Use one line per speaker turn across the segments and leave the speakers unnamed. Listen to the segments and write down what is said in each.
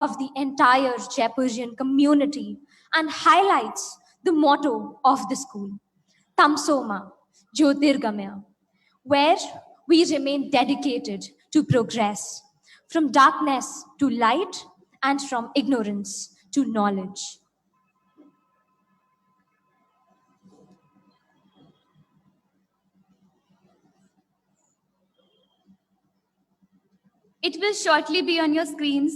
of the entire Jaipurian community and highlights the motto of the school, Tamsoma Jyotirgamaya, where we remain dedicated to progress, from darkness to light and from ignorance to knowledge.
It will shortly be on your screens.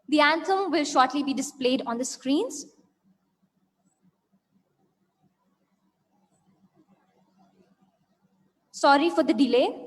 The anthem will shortly be displayed on the screens. Sorry for the delay.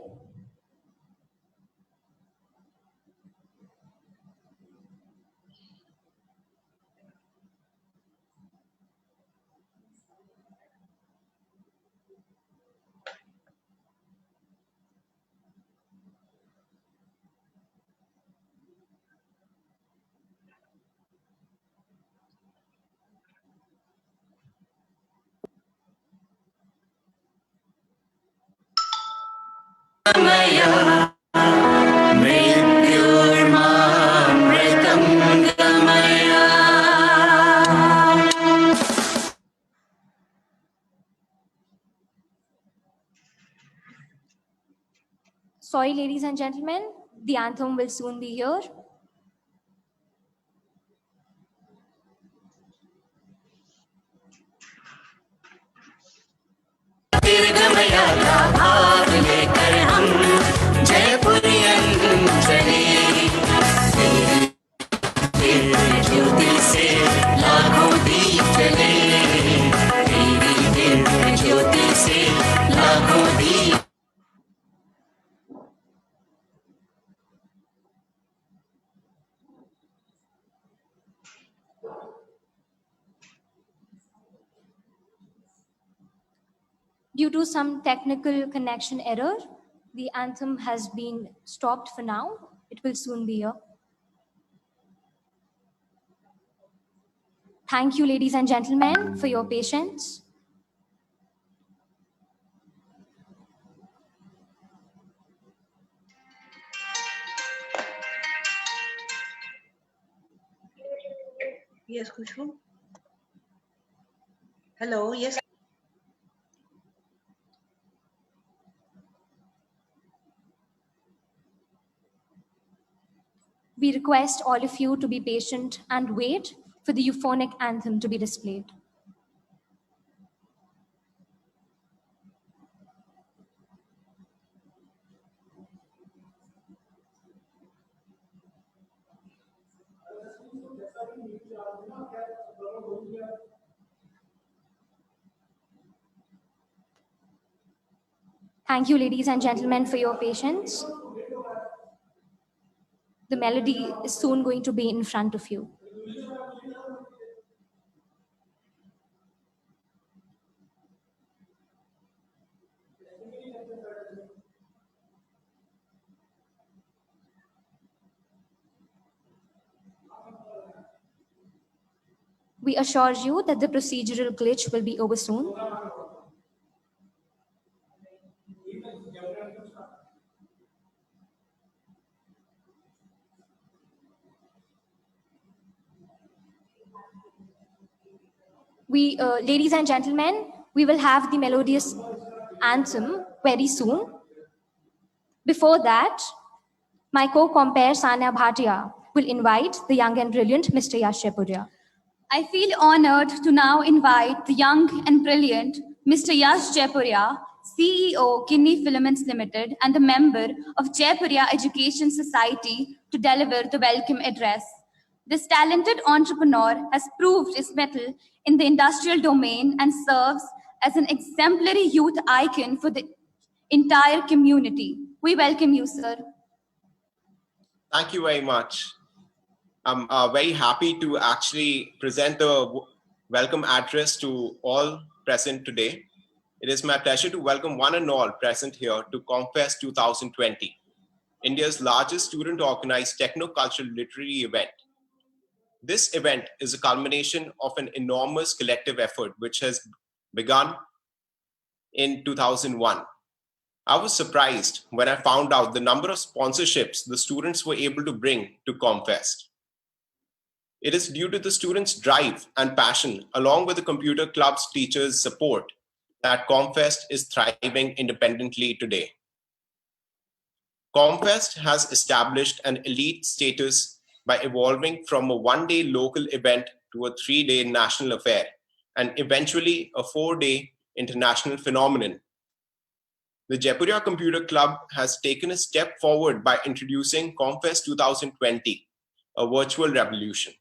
Sorry, ladies and gentlemen, the anthem will soon be here. Due to some technical connection error, the anthem has been stopped for now. It will soon be here. Thank you, ladies and gentlemen, for your patience.
Yes, Khushbu. Hello, yes.
We request all of you to be patient and wait for the euphonic anthem to be displayed. Thank you, ladies and gentlemen, for your patience. The melody is soon going to be in front of you. We assure you that the procedural glitch will be over soon. Ladies and gentlemen, we will have the melodious anthem very soon. Before that, my co-compare Sanya Bhatia will invite the young and brilliant Mr. Yash Jaipuria.
I feel honored to now invite the young and brilliant Mr. Yash Jaipuria, CEO, Kidney Filaments Limited, and a member of Jaipuria Education Society to deliver the welcome address. This talented entrepreneur has proved his mettle in the industrial domain and serves as an exemplary youth icon for the entire community. We welcome you, sir.
Thank you very much. I'm very happy to actually present the welcome address to all present today. It is my pleasure to welcome one and all present here to COMFEST 2020. India's largest student-organized techno-cultural literary event. This event is a culmination of an enormous collective effort which has begun in 2001. I was surprised when I found out the number of sponsorships the students were able to bring to ComFest. It is due to the students' drive and passion, along with the computer club's teachers' support, that ComFest is thriving independently today. ComFest has established an elite status by evolving from a one-day local event to a three-day national affair, and eventually a four-day international phenomenon. The Jaipuria Computer Club has taken a step forward by introducing ComFest 2020, a virtual revolution.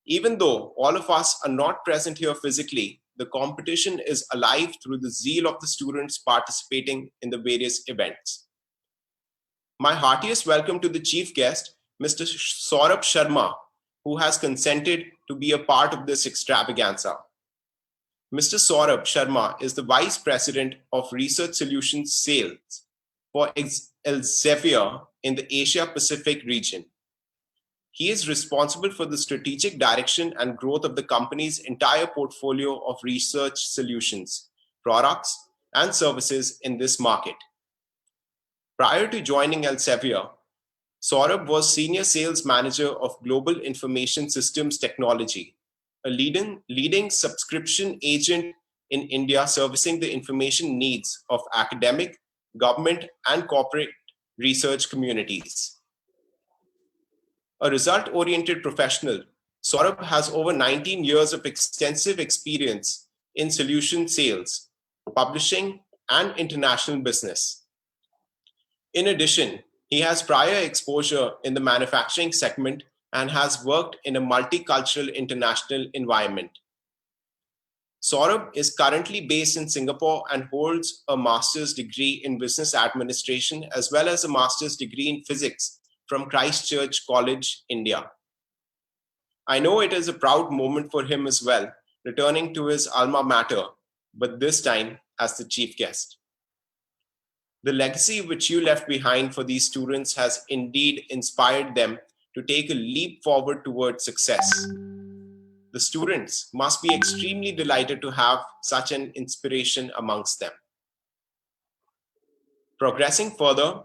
Even though all of us are not present here physically, the competition is alive through the zeal of the students participating in the various events. My heartiest welcome to the chief guest, Mr. Saurabh Sharma, who has consented to be a part of this extravaganza. Mr. Saurabh Sharma is the Vice President of Research Solutions Sales for Elsevier in the Asia Pacific region. He is responsible for the strategic direction and growth of the company's entire portfolio of research solutions, products, and services in this market. Prior to joining Elsevier, Saurabh was Senior Sales Manager of Global Information Systems Technology, a leading subscription agent in India servicing the information needs of academic, government, and corporate research communities. A result-oriented professional, Saurabh has over 19 years of extensive experience in solution sales, publishing, and international business. In addition, he has prior exposure in the manufacturing segment and has worked in a multicultural international environment. Saurabh is currently based in Singapore and holds a master's degree in business administration as well as a master's degree in physics from Christ Church College, India. I know it is a proud moment for him as well, returning to his alma mater, but this time as the chief guest. The legacy which you left behind for these students has indeed inspired them to take a leap forward towards success. The students must be extremely delighted to have such an inspiration amongst them. Progressing further,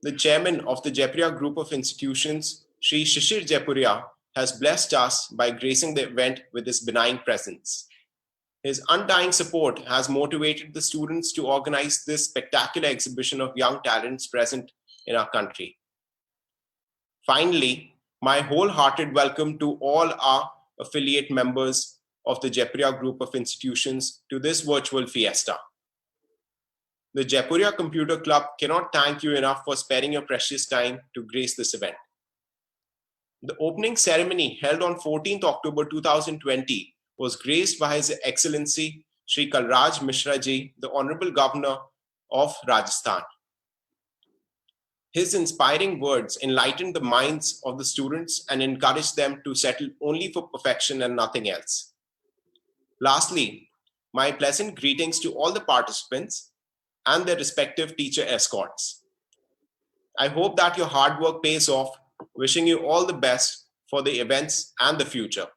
the chairman of the Jaipuria Group of Institutions, Sri Shishir Jaipuria, has blessed us by gracing the event with his benign presence. His undying support has motivated the students to organize this spectacular exhibition of young talents present in our country. Finally, my wholehearted welcome to all our affiliate members of the Jaipuria Group of Institutions to this virtual fiesta. The Jaipuria Computer Club cannot thank you enough for sparing your precious time to grace this event. The opening ceremony held on 14th October 2020 was graced by His Excellency Shri Kalraj Mishra Ji, the Honorable Governor of Rajasthan. His inspiring words enlightened the minds of the students and encouraged them to settle only for perfection and nothing else. Lastly, my pleasant greetings to all the participants and their respective teacher escorts. I hope that your hard work pays off. Wishing you all the best for the events and the future.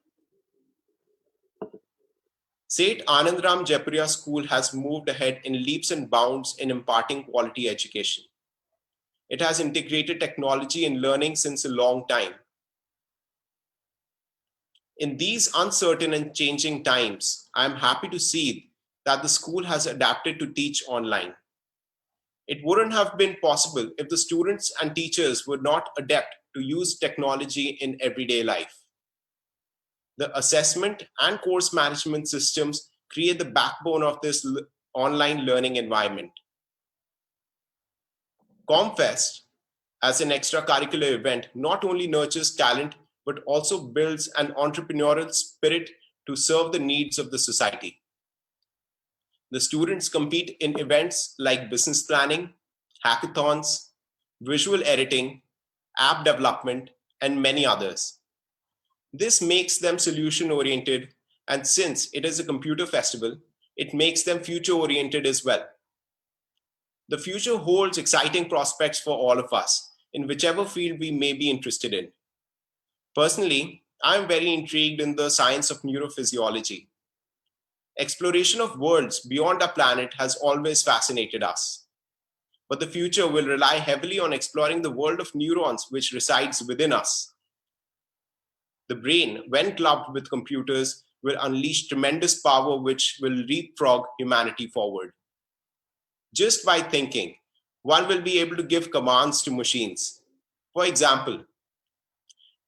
Seth Anandram Jaipuria School has moved ahead in leaps and bounds in imparting quality education. It has integrated technology and learning since a long time. In these uncertain and changing times, I am happy to see that the school has adapted to teach online. It wouldn't have been possible if the students and teachers were not adept to use technology in everyday life. The assessment and course management systems create the backbone of this online learning environment. ComFest, as an extracurricular event, not only nurtures talent, but also builds an entrepreneurial spirit to serve the needs of the society. The students compete in events like business planning, hackathons, visual editing, app development, and many others. This makes them solution-oriented, and since it is a computer festival, it makes them future-oriented as well. The future holds exciting prospects for all of us in whichever field we may be interested in. Personally, I am very intrigued in the science of neurophysiology. Exploration of worlds beyond our planet has always fascinated us. But the future will rely heavily on exploring the world of neurons which resides within us. The brain, when clubbed with computers, will unleash tremendous power which will leapfrog humanity forward. Just by thinking, one will be able to give commands to machines. For example,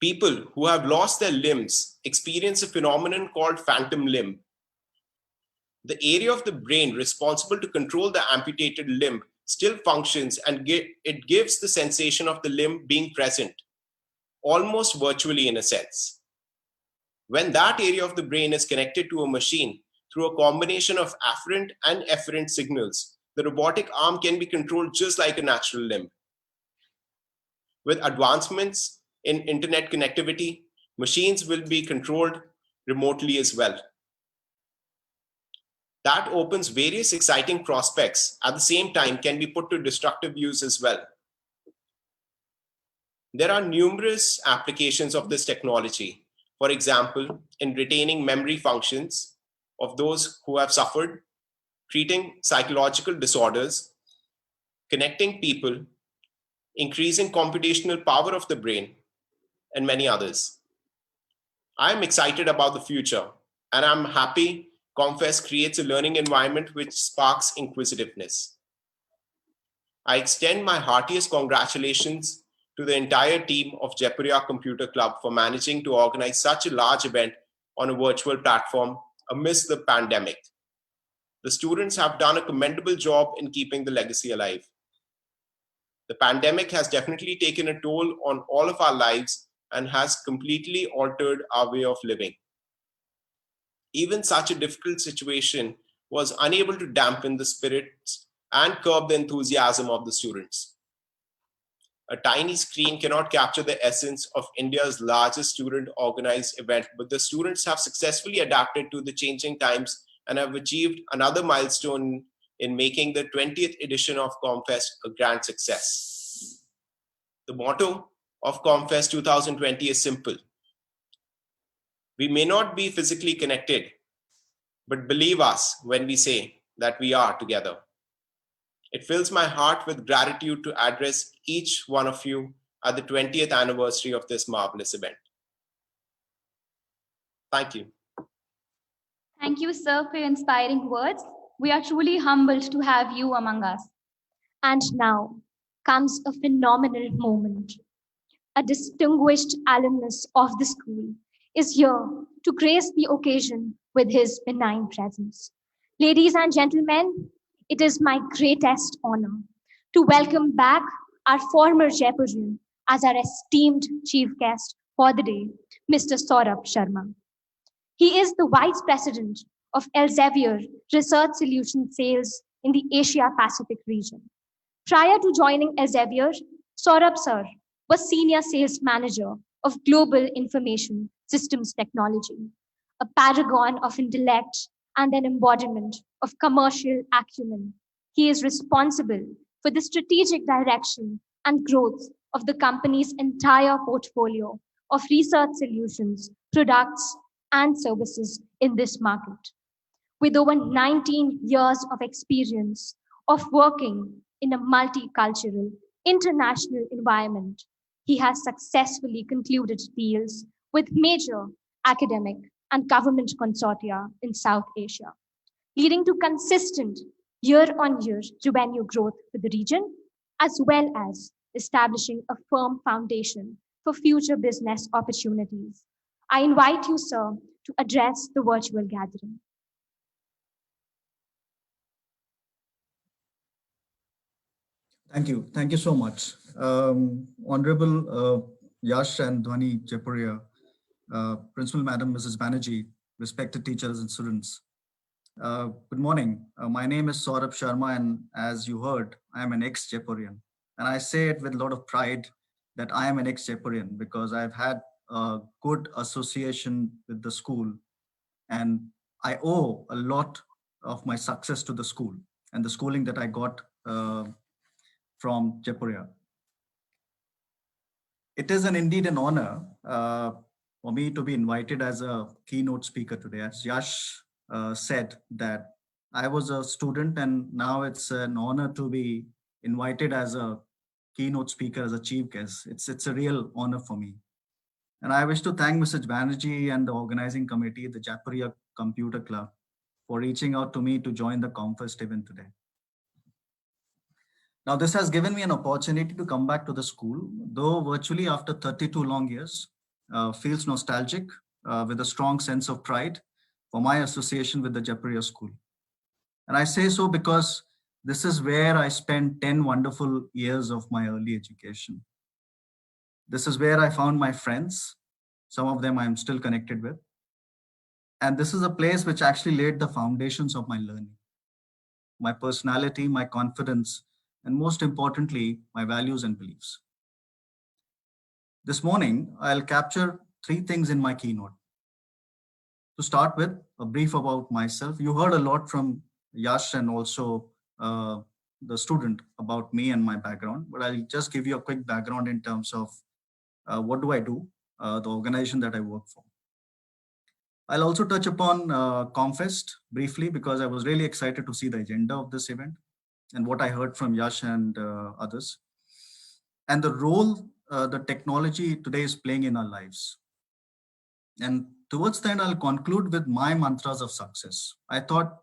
people who have lost their limbs experience a phenomenon called phantom limb. The area of the brain responsible to control the amputated limb still functions, and it gives the sensation of the limb being present, almost virtually in a sense. When that area of the brain is connected to a machine through a combination of afferent and efferent signals, the robotic arm can be controlled just like a natural limb. With advancements in internet connectivity, machines will be controlled remotely as well. That opens various exciting prospects, at the same time can be put to destructive use as well. There are numerous applications of this technology. For example, in retaining memory functions of those who have suffered, treating psychological disorders, connecting people, increasing computational power of the brain, and many others. I'm excited about the future, and I'm happy ComFest creates a learning environment which sparks inquisitiveness. I extend my heartiest congratulations to the entire team of Jaipuria Computer Club for managing to organize such a large event on a virtual platform amidst the pandemic. The students have done a commendable job in keeping the legacy alive. The pandemic has definitely taken a toll on all of our lives and has completely altered our way of living. Even such a difficult situation was unable to dampen the spirits and curb the enthusiasm of the students. A tiny screen cannot capture the essence of India's largest student organized event, but the students have successfully adapted to the changing times and have achieved another milestone in making the 20th edition of ComFest a grand success. The motto of ComFest 2020 is simple. We may not be physically connected, but believe us when we say that we are together. It fills my heart with gratitude to address each one of you at the 20th anniversary of this marvelous event. Thank you.
Thank you, sir, for your inspiring words. We are truly humbled to have you among us.
And now comes a phenomenal moment. A distinguished alumnus of the school is here to grace the occasion with his benign presence. Ladies and gentlemen, it is my greatest honor to welcome back our former Jaipurian as our esteemed chief guest for the day, Mr. Saurabh Sharma. He is the Vice President of Elsevier Research Solutions Sales in the Asia Pacific region. Prior to joining Elsevier, Saurabh Sir was Senior Sales Manager of Global Information Systems Technology, a paragon of intellect and an embodiment of commercial acumen. He is responsible for the strategic direction and growth of the company's entire portfolio of research solutions, products, and services in this market. With over 19 years of experience of working in a multicultural, international environment, he has successfully concluded deals with major academic and government consortia in South Asia, leading to consistent year-on-year revenue growth for the region, as well as establishing a firm foundation for future business opportunities. I invite you, sir, to address the virtual gathering.
Thank you. Thank you so much. Honorable Yash and Dhwani Jaipuria, Principal Madam Mrs. Banerjee, respected teachers and students. Good morning. My name is Saurabh Sharma, and as you heard, I am an ex-Jaipurian. And I say it with a lot of pride that I am an ex-Jaipurian because I've had a good association with the school, and I owe a lot of my success to the school and the schooling that I got from Jaipuria. It is indeed an honor for me to be invited as a keynote speaker today. As Yash said that I was a student and now it's an honor to be invited as a keynote speaker, as a chief guest. It's a real honor for me. And I wish to thank Mr. Banerjee and the organizing committee, the Jaipuria Computer Club, for reaching out to me to join the ComFest event today. Now, this has given me an opportunity to come back to the school, though virtually after 32 long years, feels nostalgic with a strong sense of pride for my association with the Jaipuria School. And I say so because this is where I spent 10 wonderful years of my early education. This is where I found my friends. Some of them I'm still connected with. And this is a place which actually laid the foundations of my learning, my personality, my confidence, and most importantly, my values and beliefs. This morning, I'll capture 3 things in my keynote. To start with, a brief about myself. You heard a lot from Yash and also the student about me and my background, but I'll just give you a quick background in terms of what do I do, the organization that I work for. I'll also touch upon ComFest briefly because I was really excited to see the agenda of this event and what I heard from Yash and others, and the role the technology today is playing in our lives. And towards the end, I'll conclude with my mantras of success. I thought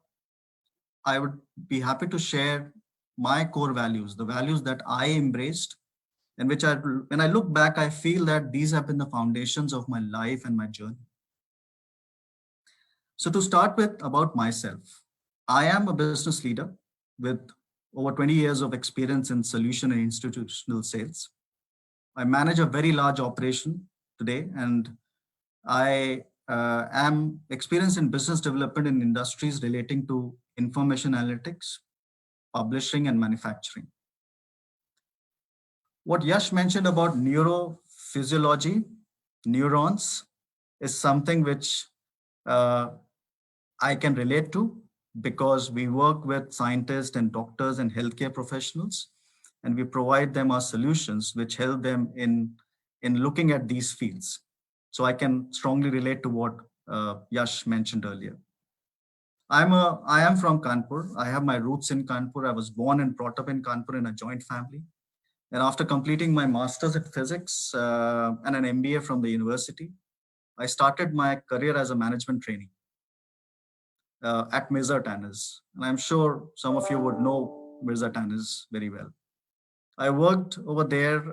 I would be happy to share my core values, the values that I embraced, and which when I look back, I feel that these have been the foundations of my life and my journey. So to start with, about myself, I am a business leader with over 20 years of experience in solution and institutional sales. I manage a very large operation today, and I am experienced in business development in industries relating to information analytics, publishing, and manufacturing. What Yash mentioned about neurophysiology, neurons, is something which I can relate to because we work with scientists and doctors and healthcare professionals, and we provide them our solutions which help them in looking at these fields. So I can strongly relate to what Yash mentioned earlier. I am from Kanpur. I have my roots in Kanpur. I was born and brought up in Kanpur in a joint family. And after completing my master's in physics and an MBA from the university, I started my career as a management trainee at Mirza Tanners. And I'm sure some of you would know Mirza Tanners very well. I worked over there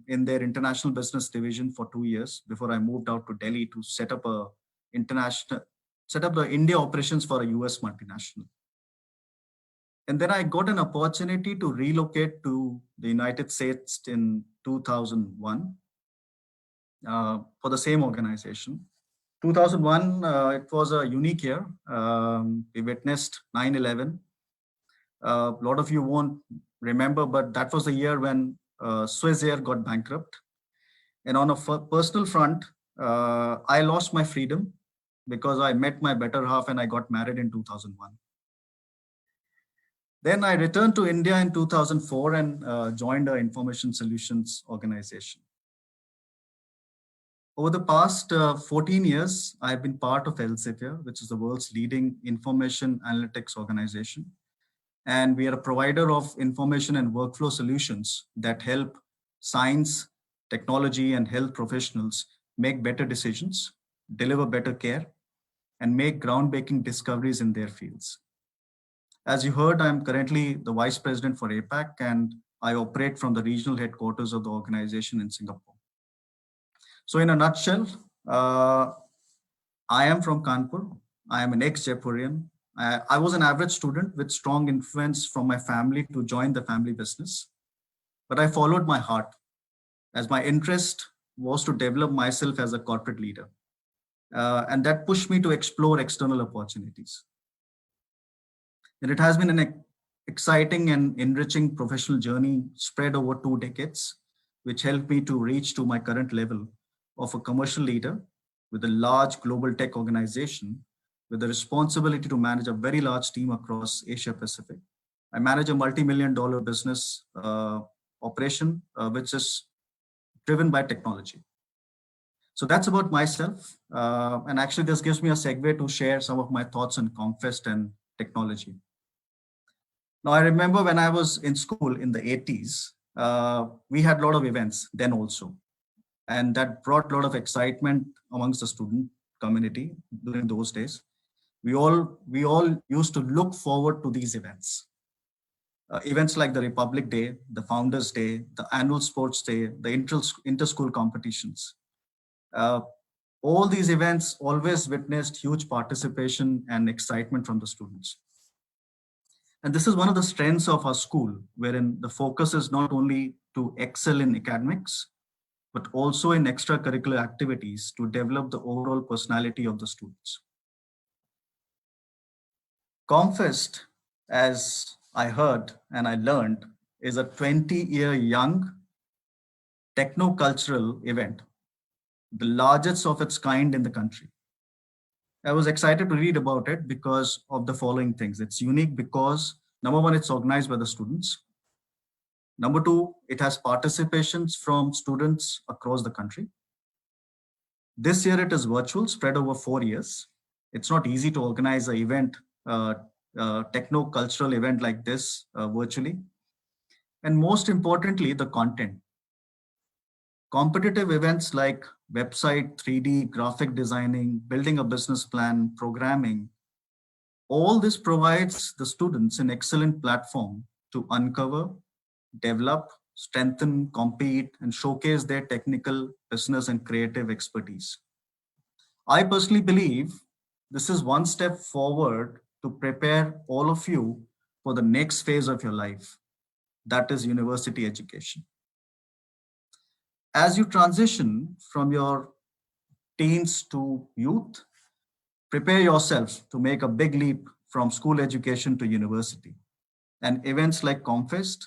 in their international business division for 2 years before I moved out to Delhi to set up the India operations for a US multinational. And then I got an opportunity to relocate to the United States in 2001 for the same organization. 2001, it was a unique year. We witnessed 9/11. A lot of you won't remember, but that was the year when Swiss Air got bankrupt. And on a personal front, I lost my freedom because I met my better half and I got married in 2001. Then I returned to India in 2004 and joined the Information Solutions organization. Over the past 14 years, I've been part of Elsevier, which is the world's leading information analytics organization. And we are a provider of information and workflow solutions that help science, technology, and health professionals make better decisions, deliver better care, and make groundbreaking discoveries in their fields. As you heard, I'm currently the Vice President for APAC, and I operate from the regional headquarters of the organization in Singapore. So in a nutshell, I am from Kanpur. I am an ex-Jaipurian. I was an average student with strong influence from my family to join the family business. But I followed my heart as my interest was to develop myself as a corporate leader. And that pushed me to explore external opportunities. And it has been an exciting and enriching professional journey spread over 2 decades, which helped me to reach to my current level of a commercial leader with a large global tech organization with the responsibility to manage a very large team across Asia Pacific I manage a multi-million-dollar business operation, which is driven by technology. So that's about myself. And actually, this gives me a segue to share some of my thoughts on Comfest and technology. Now, I remember when I was in school in the 80s, we had a lot of events then also. And that brought a lot of excitement amongst the student community during those days. We all used to look forward to these events. Events like the Republic Day, the Founders Day, the Annual Sports Day, the inter-school competitions. All these events always witnessed huge participation and excitement from the students. And this is one of the strengths of our school, wherein the focus is not only to excel in academics, but also in extracurricular activities to develop the overall personality of the students. Comfest, as I heard and I learned, is a 20-year young techno-cultural event, the largest of its kind in the country. I was excited to read about it because of the following things. It's unique because, number one, it's organized by the students. Number two, it has participations from students across the country. This year it is virtual, spread over 4 years. It's not easy to organize an event, techno-cultural event like this virtually. And most importantly, the content. Competitive events like website, 3D, graphic designing, building a business plan, programming, all this provides the students an excellent platform to uncover, develop, strengthen, compete, and showcase their technical, business, and creative expertise. I personally believe this is one step forward to prepare all of you for the next phase of your life, that is university education. As you transition from your teens to youth, prepare yourself to make a big leap from school education to university. And events like Comfest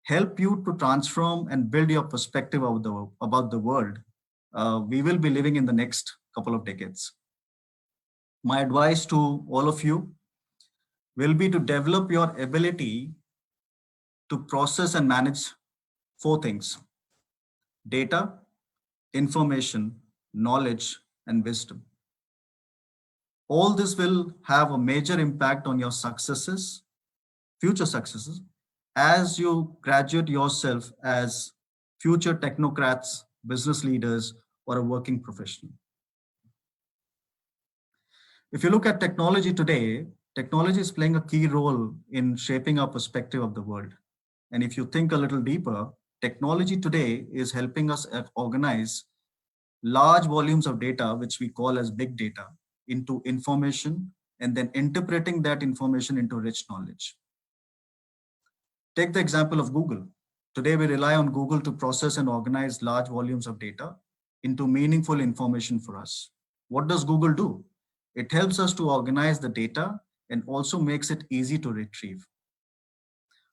help you to transform and build your perspective about the world we will be living in the next couple of decades. My advice to all of you will be to develop your ability to process and manage 4 things: data, information, knowledge, and wisdom. All this will have a major impact on your successes, future successes, as you graduate yourself as future technocrats, business leaders, or a working professional. If you look at technology today, technology is playing a key role in shaping our perspective of the world. And if you think a little deeper, technology today is helping us organize large volumes of data, which we call as big data, into information and then interpreting that information into rich knowledge. Take the example of Google. Today, we rely on Google to process and organize large volumes of data into meaningful information for us. What does Google do? It helps us to organize the data and also makes it easy to retrieve.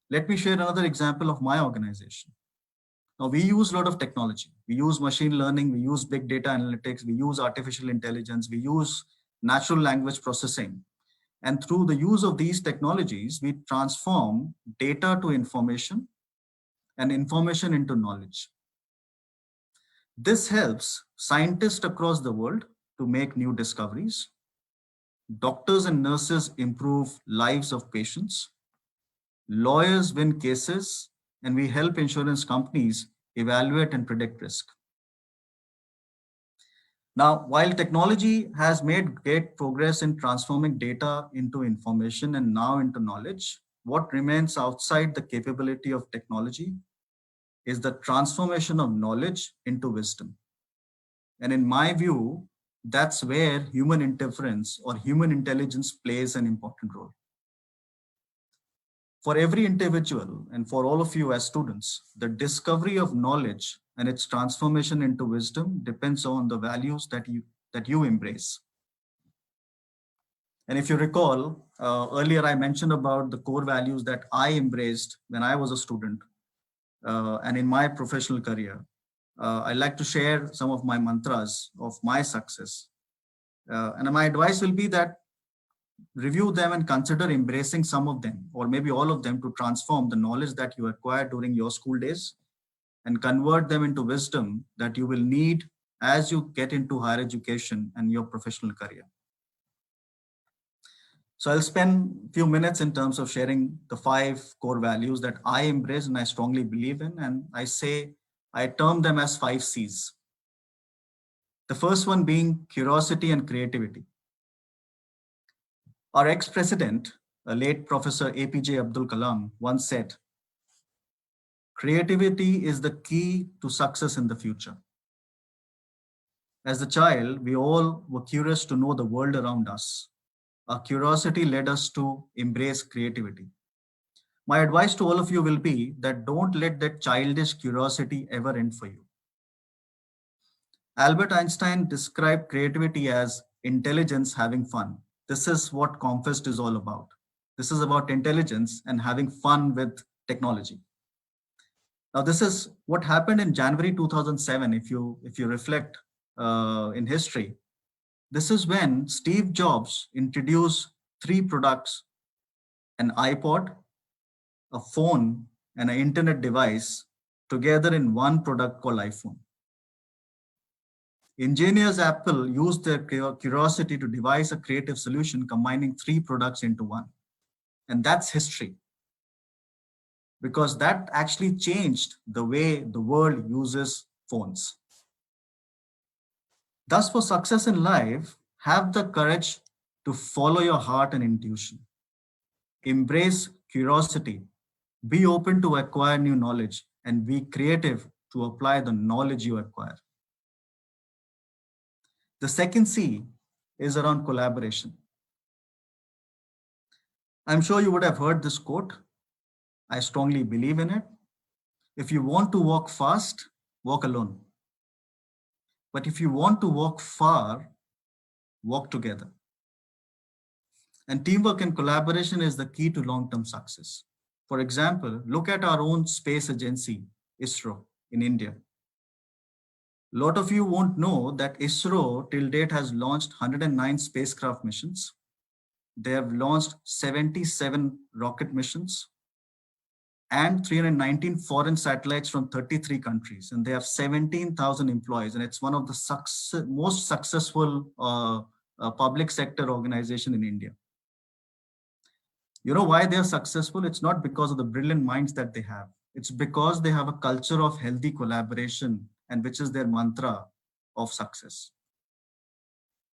Let me share another example of my organization. Now, we use a lot of technology. We use machine learning, we use big data analytics, we use artificial intelligence, we use natural language processing. And through the use of these technologies, we transform data to information and information into knowledge. This helps scientists across the world to make new discoveries. Doctors and nurses improve lives of patients. Lawyers win cases, and we help insurance companies evaluate and predict risk. Now, while technology has made great progress in transforming data into information and now into knowledge, what remains outside the capability of technology is the transformation of knowledge into wisdom. And in my view, that's where human interference or human intelligence plays an important role. For every individual and for all of you as students, the discovery of knowledge and its transformation into wisdom depends on the values that you embrace. And if you recall, earlier I mentioned about the core values that I embraced when I was a student and in my professional career. I like to share some of my mantras of my success. And my advice will be that review them and consider embracing some of them, or maybe all of them, to transform the knowledge that you acquired during your school days and convert them into wisdom that you will need as you get into higher education and your professional career. So I'll spend a few minutes in terms of sharing the 5 core values that I embrace and I strongly believe in. And I term them as 5 C's. The first one being curiosity and creativity. Our ex-president, late Professor APJ Abdul Kalam, once said, creativity is the key to success in the future. As a child, we all were curious to know the world around us. Our curiosity led us to embrace creativity. My advice to all of you will be that don't let that childish curiosity ever end for you. Albert Einstein described creativity as intelligence having fun. This is what Comfest is all about. This is about intelligence and having fun with technology. Now, this is what happened in January 2007. If you reflect in history, this is when Steve Jobs introduced 3 products: an iPod, a phone, and an internet device together in one product called iPhone. Engineers Apple used their curiosity to devise a creative solution combining 3 products into one. And that's history, because that actually changed the way the world uses phones. Thus, for success in life, have the courage to follow your heart and intuition. Embrace curiosity. Be open to acquire new knowledge and be creative to apply the knowledge you acquire. The second C is around collaboration. I'm sure you would have heard this quote. I strongly believe in it. If you want to walk fast, walk alone. But if you want to walk far, walk together. And teamwork and collaboration is the key to long-term success. For example, look at our own space agency, ISRO, in India. A lot of you won't know that ISRO till date has launched 109 spacecraft missions. They have launched 77 rocket missions and 319 foreign satellites from 33 countries. And they have 17,000 employees. And it's one of the most successful public sector organization in India. You know why they are successful? It's not because of the brilliant minds that they have. It's because they have a culture of healthy collaboration, and which is their mantra of success.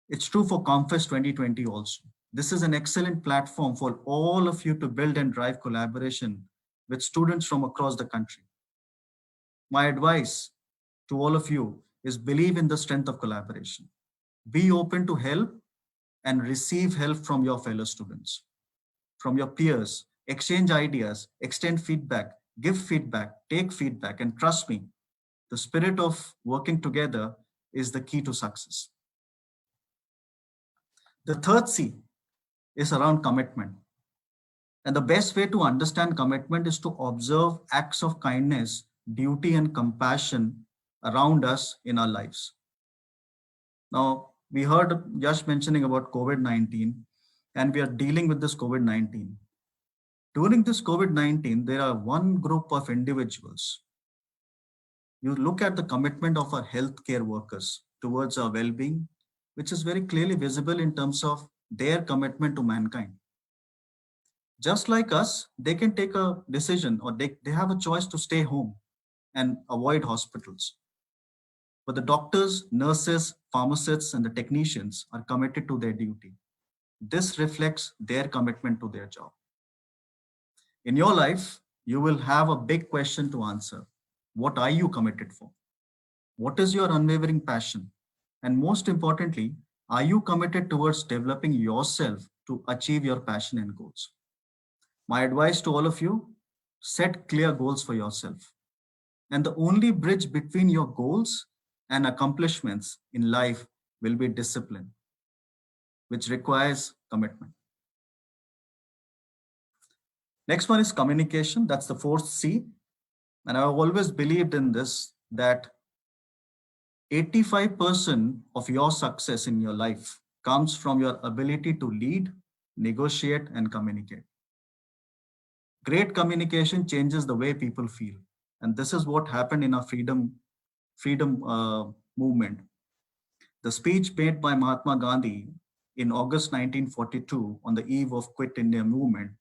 It's true for Comfest 2020 also. This is an excellent platform for all of you to build and drive collaboration with students from across the country. My advice to all of you is believe in the strength of collaboration. Be open to help and receive help from your fellow students, from your peers. Exchange ideas, extend feedback, give feedback, take feedback, and trust me, the spirit of working together is the key to success. The third C is around commitment. And the best way to understand commitment is to observe acts of kindness, duty, and compassion around us in our lives. Now, we heard Yash mentioning about COVID-19, and we are dealing with this COVID-19. During this COVID-19, there are one group of individuals. You look at the commitment of our healthcare workers towards our well-being, which is very clearly visible in terms of their commitment to mankind. Just like us, they can take a decision, or they have a choice to stay home and avoid hospitals. But the doctors, nurses, pharmacists, and the technicians are committed to their duty. This reflects their commitment to their job. In your life, you will have a big question to answer. What are you committed for? What is your unwavering passion? And most importantly, are you committed towards developing yourself to achieve your passion and goals? My advice to all of you, set clear goals for yourself. And the only bridge between your goals and accomplishments in life will be discipline, which requires commitment. Next one is communication. That's the fourth C. And I've always believed in this, that 85% of your success in your life comes from your ability to lead, negotiate, and communicate. Great communication changes the way people feel. And this is what happened in our freedom movement. The speech made by Mahatma Gandhi in August 1942 on the eve of Quit India movement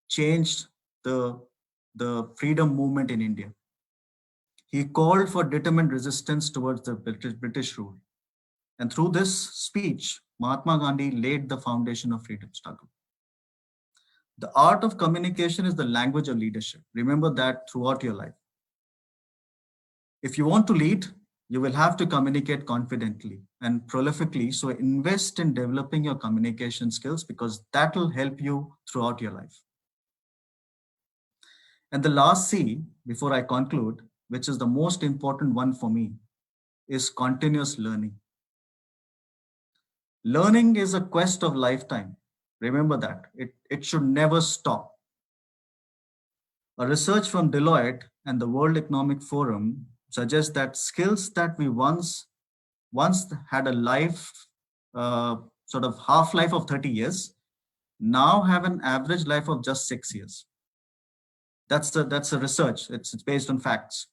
changed the freedom movement in India. He called for determined resistance towards the British rule. And through this speech, Mahatma Gandhi laid the foundation of freedom struggle. The art of communication is the language of leadership. Remember that throughout your life. If you want to lead, you will have to communicate confidently and prolifically. So invest in developing your communication skills because that will help you throughout your life. And the last C, before I conclude, which is the most important one for me, is continuous learning. Learning is a quest of lifetime. Remember that. It should never stop. A research from Deloitte and the World Economic Forum suggests that skills that we once had a life, sort of half-life of 30 years, now have an average life of just 6 years. That's a research. It's based on facts.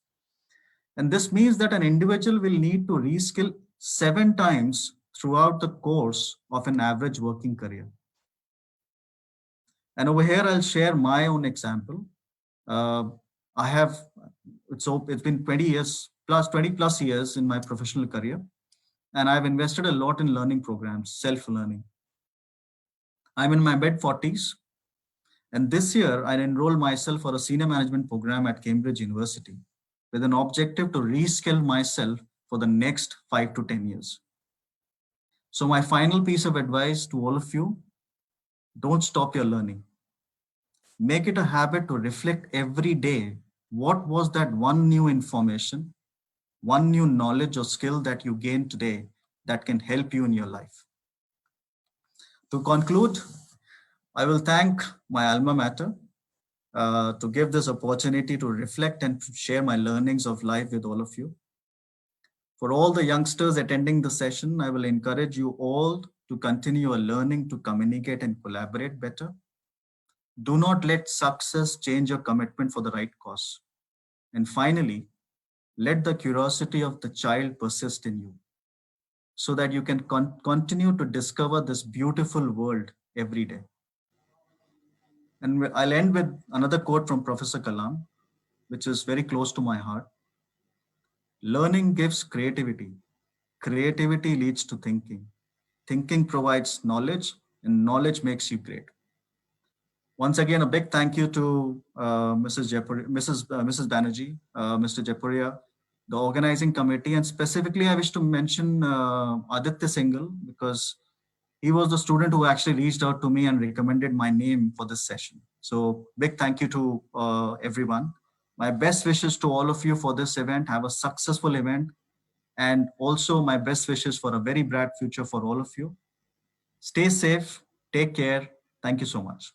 And this means that an individual will need to reskill 7 times throughout the course of an average working career. And over here, I'll share my own example. It's been 20 plus years in my professional career, and I've invested a lot in learning programs, self-learning. I'm in my mid-40s, and this year I enrolled myself for a senior management program at Cambridge University with an objective to reskill myself for the next 5 to 10 years. So my final piece of advice to all of you, don't stop your learning. Make it a habit to reflect every day. What was that one new information, one new knowledge or skill that you gained today that can help you in your life? To conclude, I will thank my alma mater to give this opportunity to reflect and share my learnings of life with all of you. For all the youngsters attending the session, I will encourage you all to continue your learning to communicate and collaborate better. Do not let success change your commitment for the right cause. And finally, let the curiosity of the child persist in you so that you can continue to discover this beautiful world every day. And I'll end with another quote from Professor Kalam, which is very close to my heart. Learning gives creativity. Creativity leads to thinking. Thinking provides knowledge, and knowledge makes you great. Once again, a big thank you to Mrs. Banerjee, Mr. Japuria, the organizing committee, and specifically I wish to mention Aditya Singhal because he was the student who actually reached out to me and recommended my name for this session. So big thank you to everyone. My best wishes to all of you for this event. Have a successful event. And also my best wishes for a very bright future for all of you. Stay safe. Take care. Thank you so much.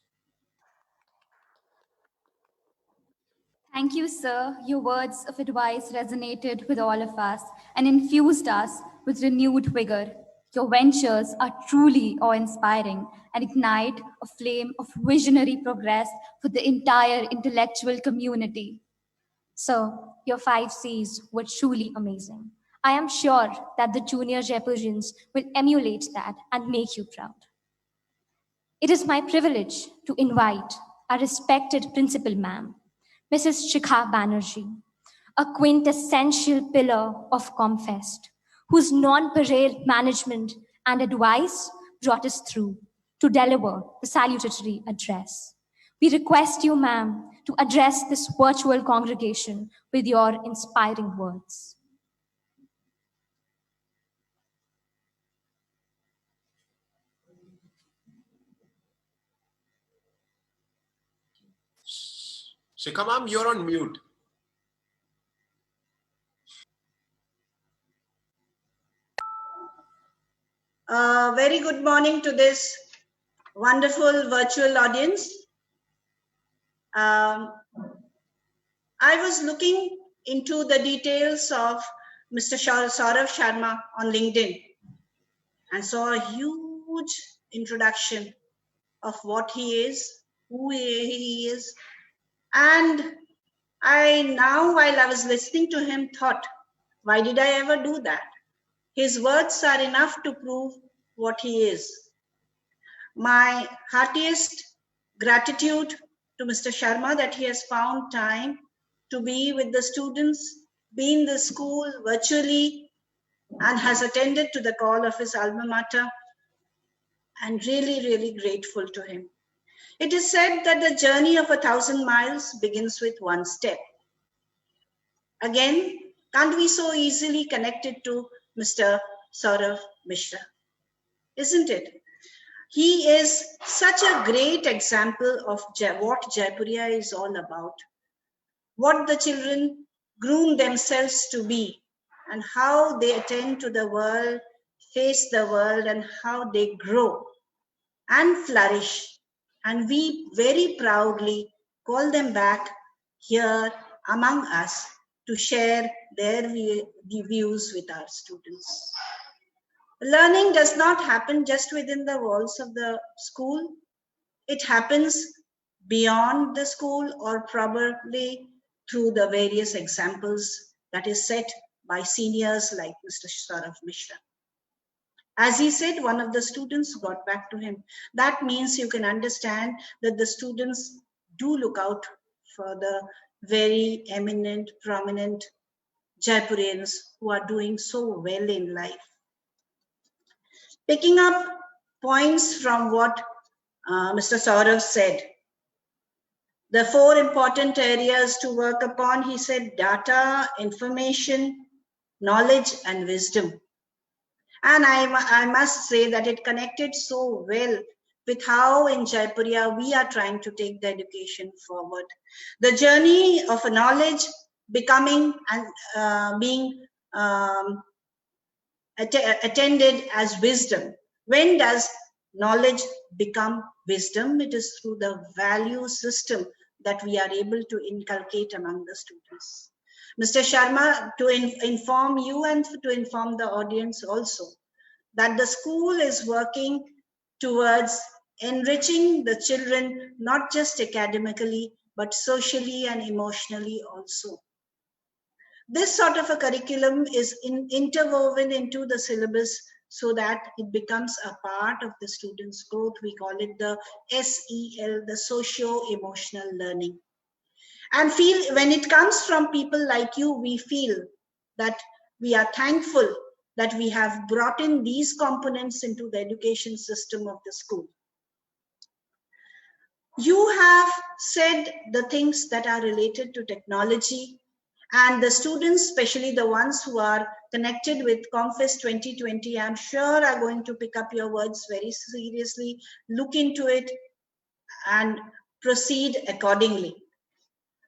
Thank you, sir. Your words of advice resonated with all of us and infused us with renewed vigor. Your ventures are truly awe-inspiring and ignite a flame of visionary progress for the entire intellectual community.
So, your 5 C's were truly amazing. I am sure that the junior Jaipurians will emulate that and make you proud. It is my privilege to invite our respected principal ma'am, Mrs. Shikha Banerjee, a quintessential pillar of Comfest, whose non-parade management and advice brought us through to deliver the salutatory address. We request you, ma'am, to address this virtual congregation with your inspiring words.
Shikha ma'am, you're on mute.
Very good morning to this wonderful virtual audience. I was looking into the details of Mr. Saurav Sharma on LinkedIn and saw a huge introduction of what he is, who he is. And I now, while I was listening to him, thought, why did I ever do that? His words are enough to prove what he is. My heartiest gratitude to Mr. Sharma that he has found time to be with the students, be in the school virtually, and has attended to the call of his alma mater, and really, really grateful to him. It is said that the journey of 1,000 miles begins with one step. Again, can't we so easily connect it to Mr. Saurav Mishra? Isn't it? He is such a great example of what Jaipuria is all about, what the children groom themselves to be, and how they attend to the world, face the world, and how they grow and flourish. And we very proudly call them back here among us to share their views with our students. Learning does not happen just within the walls of the school. It happens beyond the school, or probably through the various examples that is set by seniors like Mr. Saurav Mishra. As he said, one of the students got back to him. That means you can understand that the students do look out for the very eminent, prominent Jaipurians who are doing so well in life. Picking up points from what Mr. Saurav said, the 4 important areas to work upon, he said, data, information, knowledge, and wisdom. And I must say that it connected so well with how in Jaipuria we are trying to take the education forward. The journey of a knowledge becoming and being attended as wisdom. When does knowledge become wisdom? It is through the value system that we are able to inculcate among the students. Mr. Sharma, to inform you and to inform the audience also, that the school is working towards enriching the children, not just academically, but socially and emotionally also. This sort of a curriculum is interwoven into the syllabus so that it becomes a part of the students' growth. We call it the SEL, the socio-emotional learning. And feel when it comes from people like you, we feel that we are thankful that we have brought in these components into the education system of the school. You have said the things that are related to technology, and the students, especially the ones who are connected with ComFest 2020, I'm sure are going to pick up your words very seriously, look into it and proceed accordingly.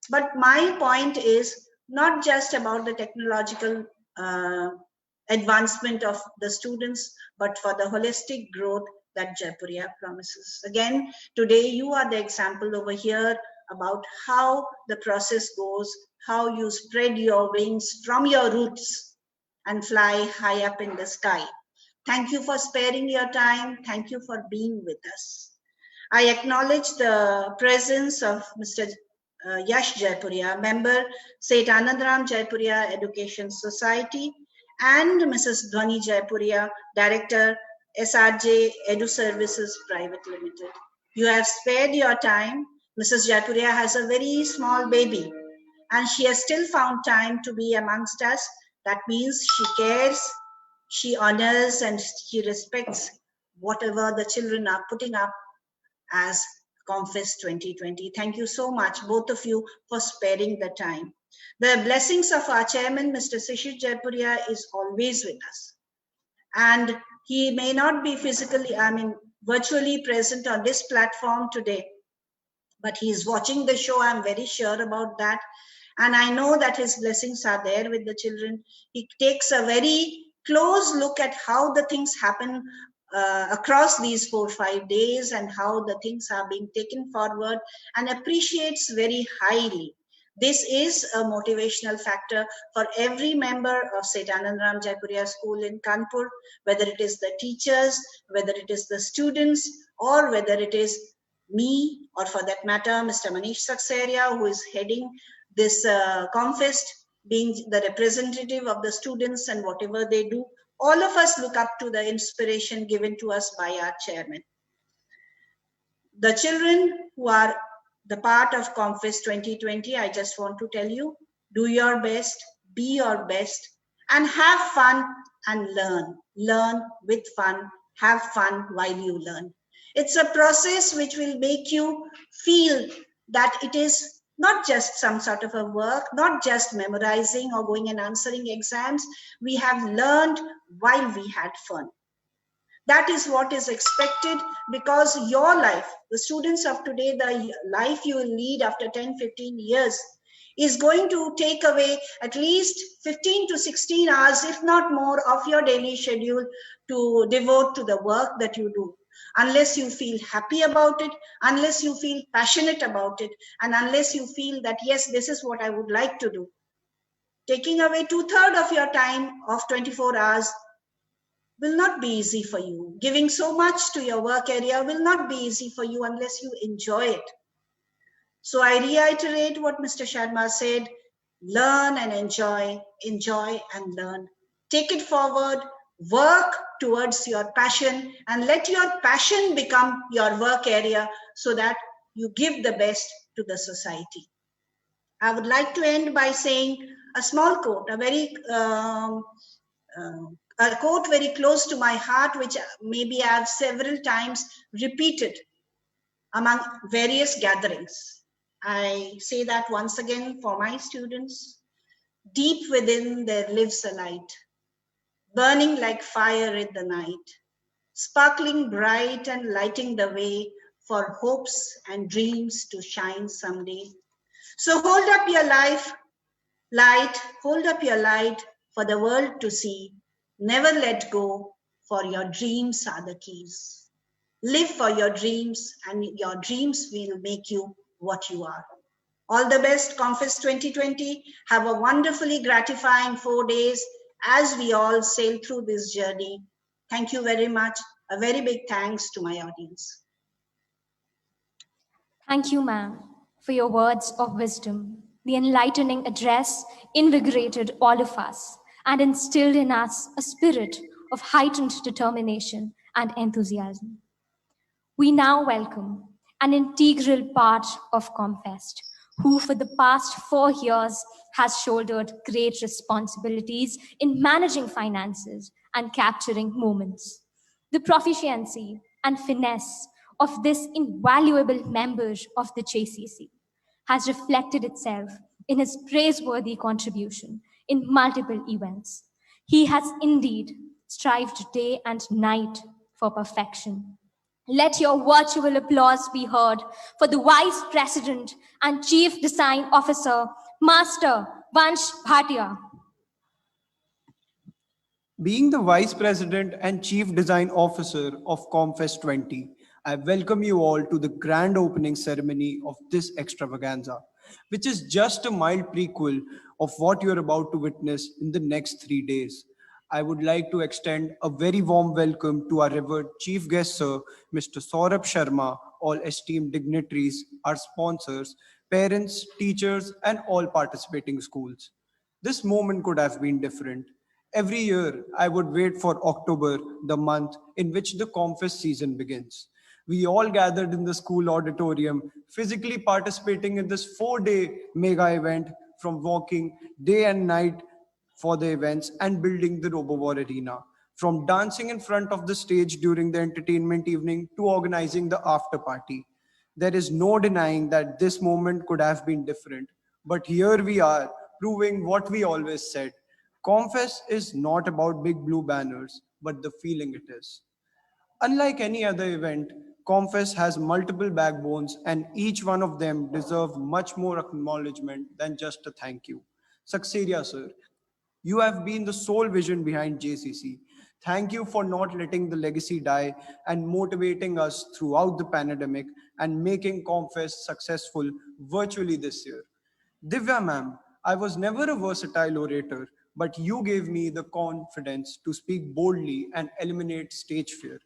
But my point is not just about the technological advancement of the students, but for the holistic growth that Jaipuria promises. Again, today you are the example over here about how the process goes, how you spread your wings from your roots and fly high up in the sky. Thank you for sparing your time. Thank you for being with us. I acknowledge the presence of Mr. Yash Jaipuria, member, St. Anandram Jaipuria Education Society, and Mrs. Dhwani Jaipuria, Director, SRJ Edu Services Private Limited. You have spared your time. Mrs. Jaipuria has a very small baby, and she has still found time to be amongst us. That means she cares, she honors, and she respects whatever the children are putting up as ComFest 2020. Thank you so much, both of you, for sparing the time. The blessings of our chairman, Mr. Shishir Jaipuria, is always with us. And he may not be physically, virtually present on this platform today, but he is watching the show. I'm very sure about that. And I know that his blessings are there with the children. He takes a very close look at how the things happen across these 4 or 5 days and how the things are being taken forward, and appreciates very highly This is a motivational factor for every member of St. Anandram Jaipuria School in Kanpur, whether it is the teachers, whether it is the students, or whether it is me, or for that matter, Mr. Manish Saksaria, who is heading this Comfest, being the representative of the students and whatever they do. All of us look up to the inspiration given to us by our chairman. The children who are the part of Comfest 2020, I just want to tell you, do your best, be your best, and have fun and learn. Learn with fun, have fun while you learn. It's a process which will make you feel that it is not just some sort of a work, not just memorizing or going and answering exams. We have learned while we had fun. That is what is expected, because your life, the students of today, the life you will lead after 10, 15 years is going to take away at least 15 to 16 hours, if not more, of your daily schedule to devote to the work that you do. Unless you feel happy about it, unless you feel passionate about it, and unless you feel that, yes, this is what I would like to do. Taking away 2/3 of your time of 24 hours will not be easy for you. Giving so much to your work area will not be easy for you unless you enjoy it. So I reiterate what Mr. Sharma said, learn and enjoy and learn. Take it forward, work towards your passion, and let your passion become your work area so that you give the best to the society. I would like to end by saying a small quote, a quote very close to my heart, which maybe I have several times repeated among various gatherings. I say that once again for my students. Deep within there lives a light, burning like fire in the night, sparkling bright and lighting the way for hopes and dreams to shine someday. So hold up your light, hold up your light for the world to see. Never let go, for your dreams are the keys. Live for your dreams, and your dreams will make you what you are. All the best, Comfest 2020. Have a wonderfully gratifying 4 days as we all sail through this journey. Thank you very much. A very big thanks to my audience.
Thank you, ma'am, for your words of wisdom. The enlightening address invigorated all of us and instilled in us a spirit of heightened determination and enthusiasm. We now welcome an integral part of Comfest, who for the past 4 years has shouldered great responsibilities in managing finances and capturing moments. The proficiency and finesse of this invaluable member of the JCC has reflected itself in his praiseworthy contribution in multiple events. He has indeed strived day and night for perfection. Let your virtual applause be heard for the Vice President and Chief Design Officer, Master Vansh Bhatia.
Being the Vice President and Chief Design Officer of Comfest 20, I welcome you all to the grand opening ceremony of this extravaganza, which is just a mild prequel of what you're about to witness in the next 3 days. I would like to extend a very warm welcome to our revered Chief Guest Sir, Mr. Saurabh Sharma, all esteemed dignitaries, our sponsors, parents, teachers, and all participating schools. This moment could have been different. Every year, I would wait for October, the month in which the Comfest season begins. We all gathered in the school auditorium, physically participating in this 4-day mega event, from walking day and night for the events and building the RoboWar arena, from dancing in front of the stage during the entertainment evening to organizing the after party. There is no denying that this moment could have been different, but here we are, proving what we always said. Comfest is not about big blue banners, but the feeling it is. Unlike any other event, Comfest has multiple backbones, and each one of them deserves much more acknowledgement than just a thank you. Saksaria sir, you have been the sole vision behind JCC. Thank you for not letting the legacy die and motivating us throughout the pandemic and making Comfest successful virtually this year. Divya ma'am, I was never a versatile orator, but you gave me the confidence to speak boldly and eliminate stage fear.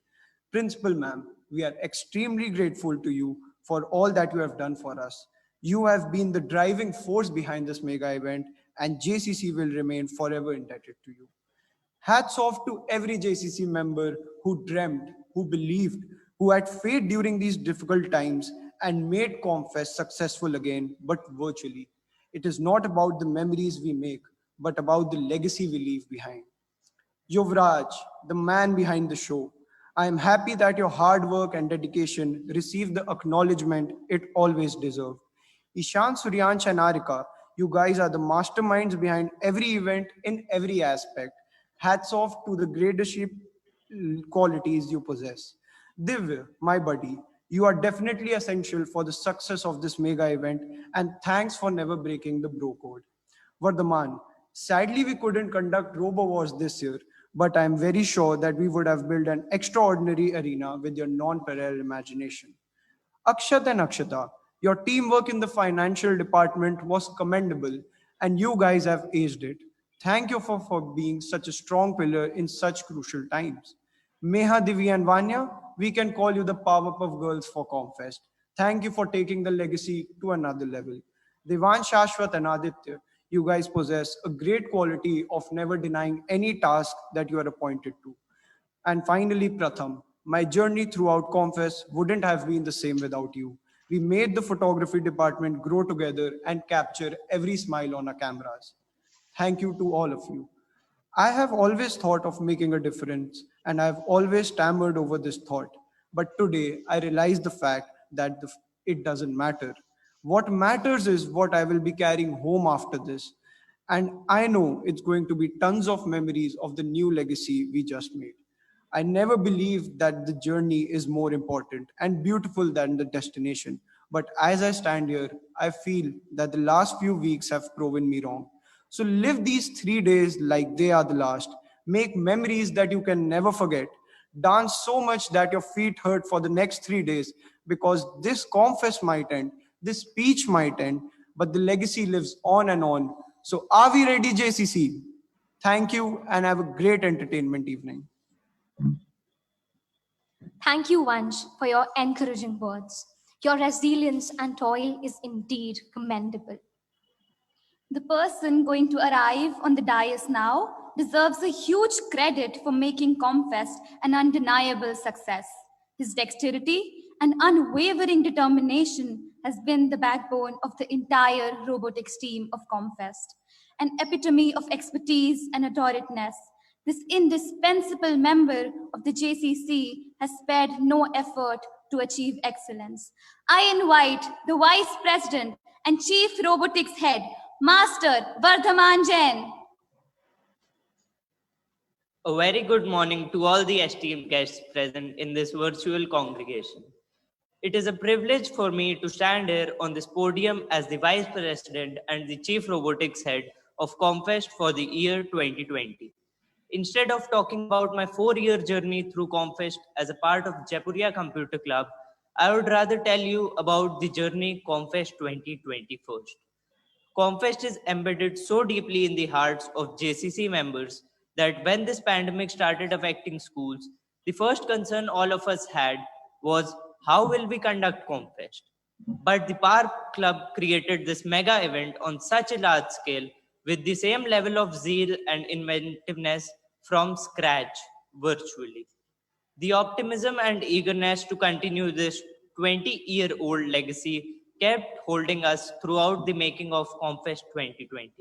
Principal ma'am, we are extremely grateful to you for all that you have done for us. You have been the driving force behind this mega event, and JCC will remain forever indebted to you. Hats off to every JCC member who dreamed, who believed, who had faith during these difficult times and made ComFest successful again, but virtually. It is not about the memories we make, but about the legacy we leave behind. Yuvraj, the man behind the show, I am happy that your hard work and dedication received the acknowledgement it always deserved. Ishan, Suryansh, and Arika, you guys are the masterminds behind every event in every aspect. Hats off to the leadership qualities you possess. Divya, my buddy, you are definitely essential for the success of this mega event, and thanks for never breaking the bro code. Vardhaman, sadly we couldn't conduct Robo Wars this year, but I am very sure that we would have built an extraordinary arena with your non-parallel imagination. Akshat and Akshata, your teamwork in the financial department was commendable, and you guys have aced it. Thank you for being such a strong pillar in such crucial times. Meha, Divi, and Vanya, we can call you the Powerpuff Girls for Comfest. Thank you for taking the legacy to another level. Devan, Shashwat, and Aditya, you guys possess a great quality of never denying any task that you are appointed to. And finally, Pratham, my journey throughout Confess wouldn't have been the same without you. We made the photography department grow together and capture every smile on our cameras. Thank you to all of you. I have always thought of making a difference, and I have always stammered over this thought. But today, I realize the fact that it doesn't matter. What matters is what I will be carrying home after this. And I know it's going to be tons of memories of the new legacy we just made. I never believed that the journey is more important and beautiful than the destination. But as I stand here, I feel that the last few weeks have proven me wrong. So live these 3 days like they are the last. Make memories that you can never forget. Dance so much that your feet hurt for the next 3 days because this confess might end, this speech might end, but the legacy lives on and on. So are we ready, JCC? Thank you and have a great entertainment evening.
Thank you, Vansh, for your encouraging words. Your resilience and toil is indeed commendable.
The person going to arrive on the dais now deserves a huge credit for making Comfest an undeniable success. His dexterity and unwavering determination has been the backbone of the entire robotics team of Comfest, an epitome of expertise and adroitness. This indispensable member of the JCC has spared no effort to achieve excellence. I invite the Vice President and Chief Robotics Head, Master Vardhaman Jain.
A very good morning to all the esteemed guests present in this virtual congregation. It is a privilege for me to stand here on this podium as the Vice President and the Chief Robotics Head of Comfest for the year 2020. Instead of talking about my 4-year journey through Comfest as a part of Jaipuria Computer Club, I would rather tell you about the journey Comfest 2020 first. Comfest is embedded so deeply in the hearts of JCC members that when this pandemic started affecting schools, the first concern all of us had was how will we conduct Comfest? But the Power Club created this mega event on such a large scale with the same level of zeal and inventiveness from scratch virtually. The optimism and eagerness to continue this 20-year-old legacy kept holding us throughout the making of Comfest 2020.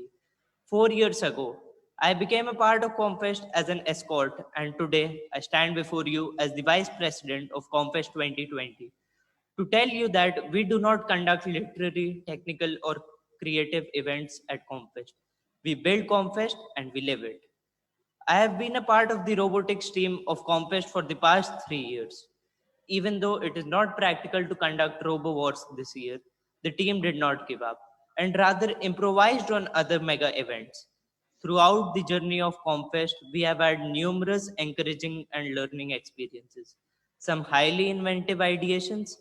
4 years ago, I became a part of Comfest as an escort, and today I stand before you as the Vice President of Comfest 2020 to tell you that we do not conduct literary, technical, or creative events at Comfest. We build Comfest and we live it. I have been a part of the robotics team of Compest for the past 3 years. Even though it is not practical to conduct Robo Wars this year, the team did not give up and rather improvised on other mega events. Throughout the journey of Compest, we have had numerous encouraging and learning experiences, some highly inventive ideations,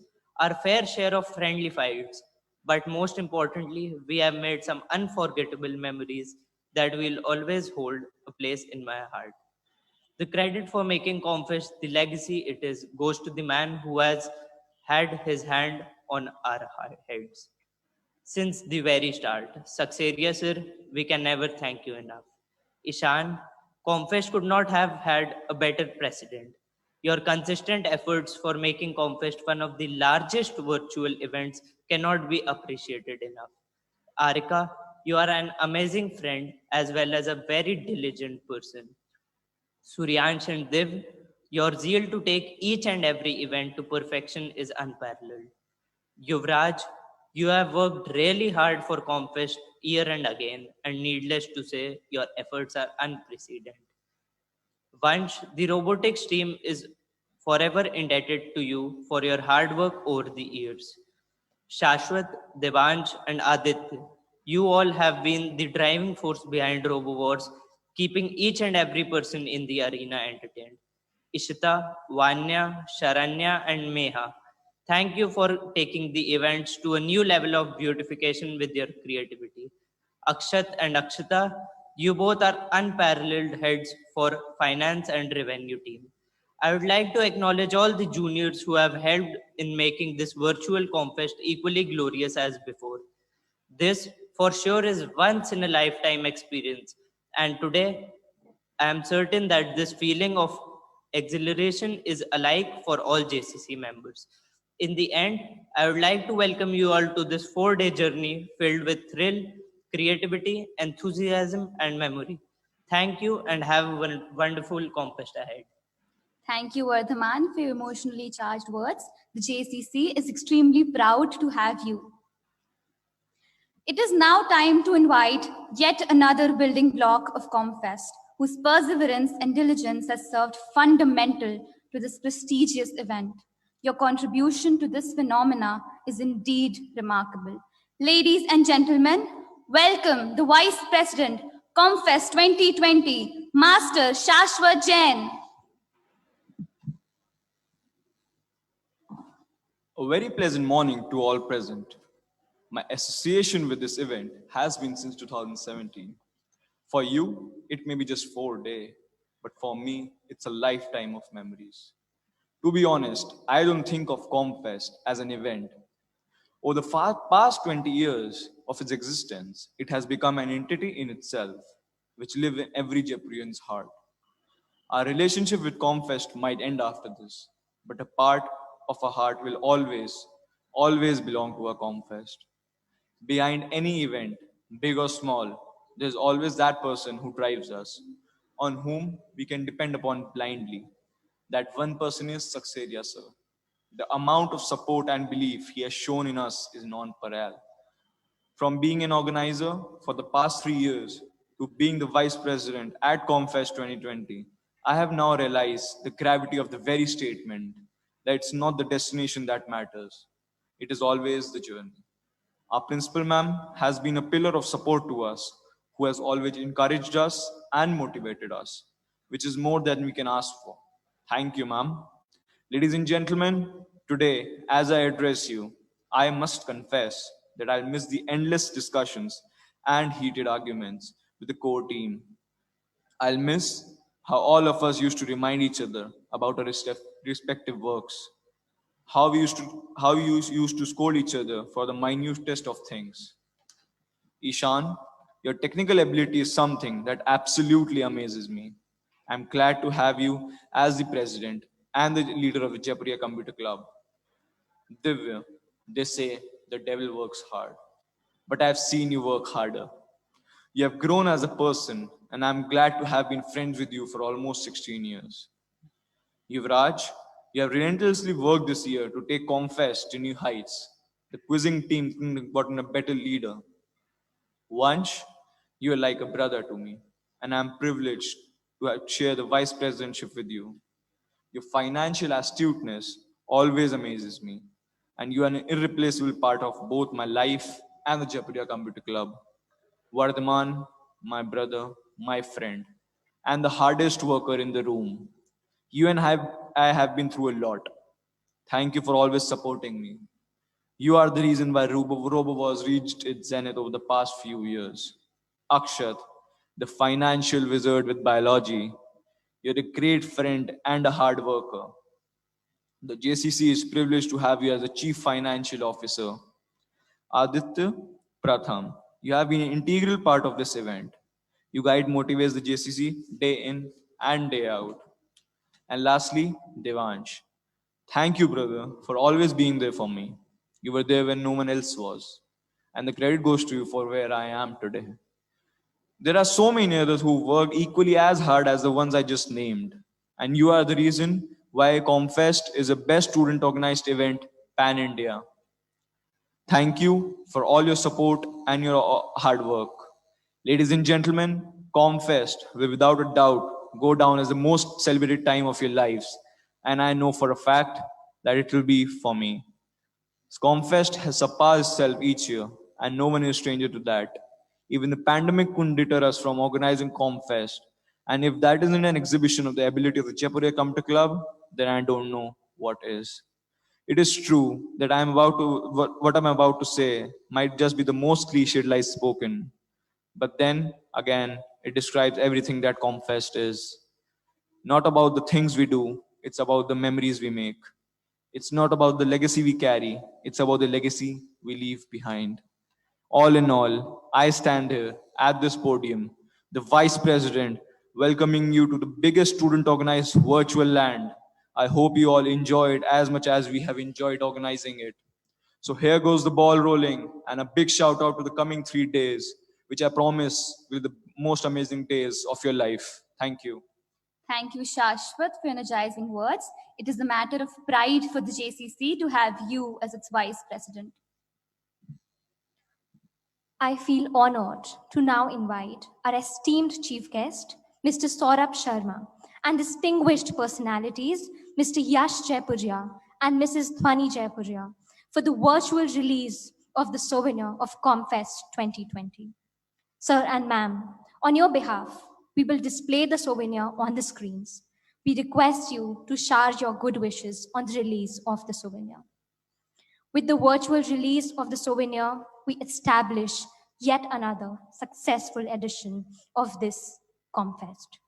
our fair share of friendly fights, But most importantly, we have made some unforgettable memories that will always hold a place in my heart. The credit for making Confest the legacy it is goes to the man who has had his hand on our heads since the very start. Saksariya sir, we can never thank you enough. Ishan, Confest could not have had a better president. Your consistent efforts for making Confest one of the largest virtual events cannot be appreciated enough. Arika, you are an amazing friend as well as a very diligent person. Suryansh and Div, your zeal to take each and every event to perfection is unparalleled. Yuvraj, you have worked really hard for Confest year and again, and needless to say, your efforts are unprecedented. Vansh, the robotics team is forever indebted to you for your hard work over the years. Shashwat, Devansh, and Aditya, you all have been the driving force behind RoboWars, keeping each and every person in the arena entertained. Ishita, Vanya, Sharanya, and Meha, thank you for taking the events to a new level of beautification with your creativity. Akshat and Akshita, you both are unparalleled heads for finance and revenue team. I would like to acknowledge all the juniors who have helped in making this virtual contest equally glorious as before. This, for sure, is once in a lifetime experience, and today I am certain that this feeling of exhilaration is alike for all JCC members. In the end, I would like to welcome you all to this 4-day journey filled with thrill, creativity, enthusiasm, and memory. Thank you and have a wonderful contest ahead.
Thank you, Vardhaman, for your emotionally charged words. The JCC is extremely proud to have you. It is now time to invite yet another building block of Comfest, whose perseverance and diligence has served fundamental to this prestigious event. Your contribution to this phenomena is indeed remarkable. Ladies and gentlemen, welcome the Vice President, Comfest 2020, Master Shashwat Jain.
A very pleasant morning to all present. My association with this event has been since 2017. For you, it may be just 4 days, but for me, it's a lifetime of memories. To be honest, I don't think of Comfest as an event. Over the past 20 years of its existence, it has become an entity in itself, which lives in every Jaipurian's heart. Our relationship with Comfest might end after this, but a part of our heart will always belong to our Comfest. Behind any event, big or small, there's always that person who drives us, on whom we can depend upon blindly. That one person is Saksariya sir. The amount of support and belief he has shown in us is non-parallel. From being an organizer for the past 3 years to being the vice president at Comfest 2020, I have now realized the gravity of the very statement that it's not the destination that matters. It is always the journey. Our principal ma'am has been a pillar of support to us, who has always encouraged us and motivated us, which is more than we can ask for. Thank you, ma'am. Ladies and gentlemen, today, as I address you, I must confess that I'll miss the endless discussions and heated arguments with the core team. I'll miss how all of us used to remind each other about our respective works, how we used to scold each other for the minutest of things. Ishan, your technical ability is something that absolutely amazes me. I'm glad to have you as the president and the leader of the Jaipuria Computer Club. Divya, they say the devil works hard, but I've seen you work harder. You have grown as a person, and I'm glad to have been friends with you for almost 16 years. Yuvraj, you have relentlessly worked this year to take Confest to new heights. The quizzing team couldn't have gotten a better leader. Vansh, you are like a brother to me, and I'm privileged to share the vice presidentship with you. Your financial astuteness always amazes me, and you are an irreplaceable part of both my life and the Jaipuriya Computer Club. Vardhaman, my brother, my friend, and the hardest worker in the room. I have been through a lot. Thank you for always supporting me. You are the reason why RoboWars reached its zenith over the past few years. Akshat, the financial wizard with biology, you're a great friend and a hard worker. The JCC is privileged to have you as a chief financial officer. Aditya Pratham, you have been an integral part of this event. You guide motivates the JCC day in and day out. And lastly, Devansh. Thank you, brother, for always being there for me. You were there when no one else was. And the credit goes to you for where I am today. There are so many others who worked equally as hard as the ones I just named. And you are the reason why ComFest is the best student organized event pan India. Thank you for all your support and your hard work. Ladies and gentlemen, ComFest will without a doubt go down as the most celebrated time of your lives. And I know for a fact that it will be for me. ComFest has surpassed itself each year, and no one is a stranger to that. Even the pandemic couldn't deter us from organizing ComFest. And if that isn't an exhibition of the ability of the Jaipuriya Computer Club, then I don't know what is. It is true that what I'm about to say might just be the most cliched lies spoken. But then again, it describes everything that ComFest is. Not about the things we do, it's about the memories we make. It's not about the legacy we carry, it's about the legacy we leave behind. All in all, I stand here at this podium, the Vice President, welcoming you to the biggest student organized virtual land. I hope you all enjoy it as much as we have enjoyed organizing it. So here goes the ball rolling, and a big shout out to the coming 3 days, which I promise will be the most amazing days of your life. Thank you.
Thank you, Shashwat, for energizing words. It is a matter of pride for the JCC to have you as its vice president.
I feel honored to now invite our esteemed chief guest, Mr. Saurabh Sharma, and distinguished personalities, Mr. Yash Jaipuria and Mrs. Dhwani Jaipuria, for the virtual release of the souvenir of ComFest 2020. Sir and ma'am, on your behalf, we will display the souvenir on the screens. We request you to shower your good wishes on the release of the souvenir. With the virtual release of the souvenir, we establish yet another successful edition of this ComFest.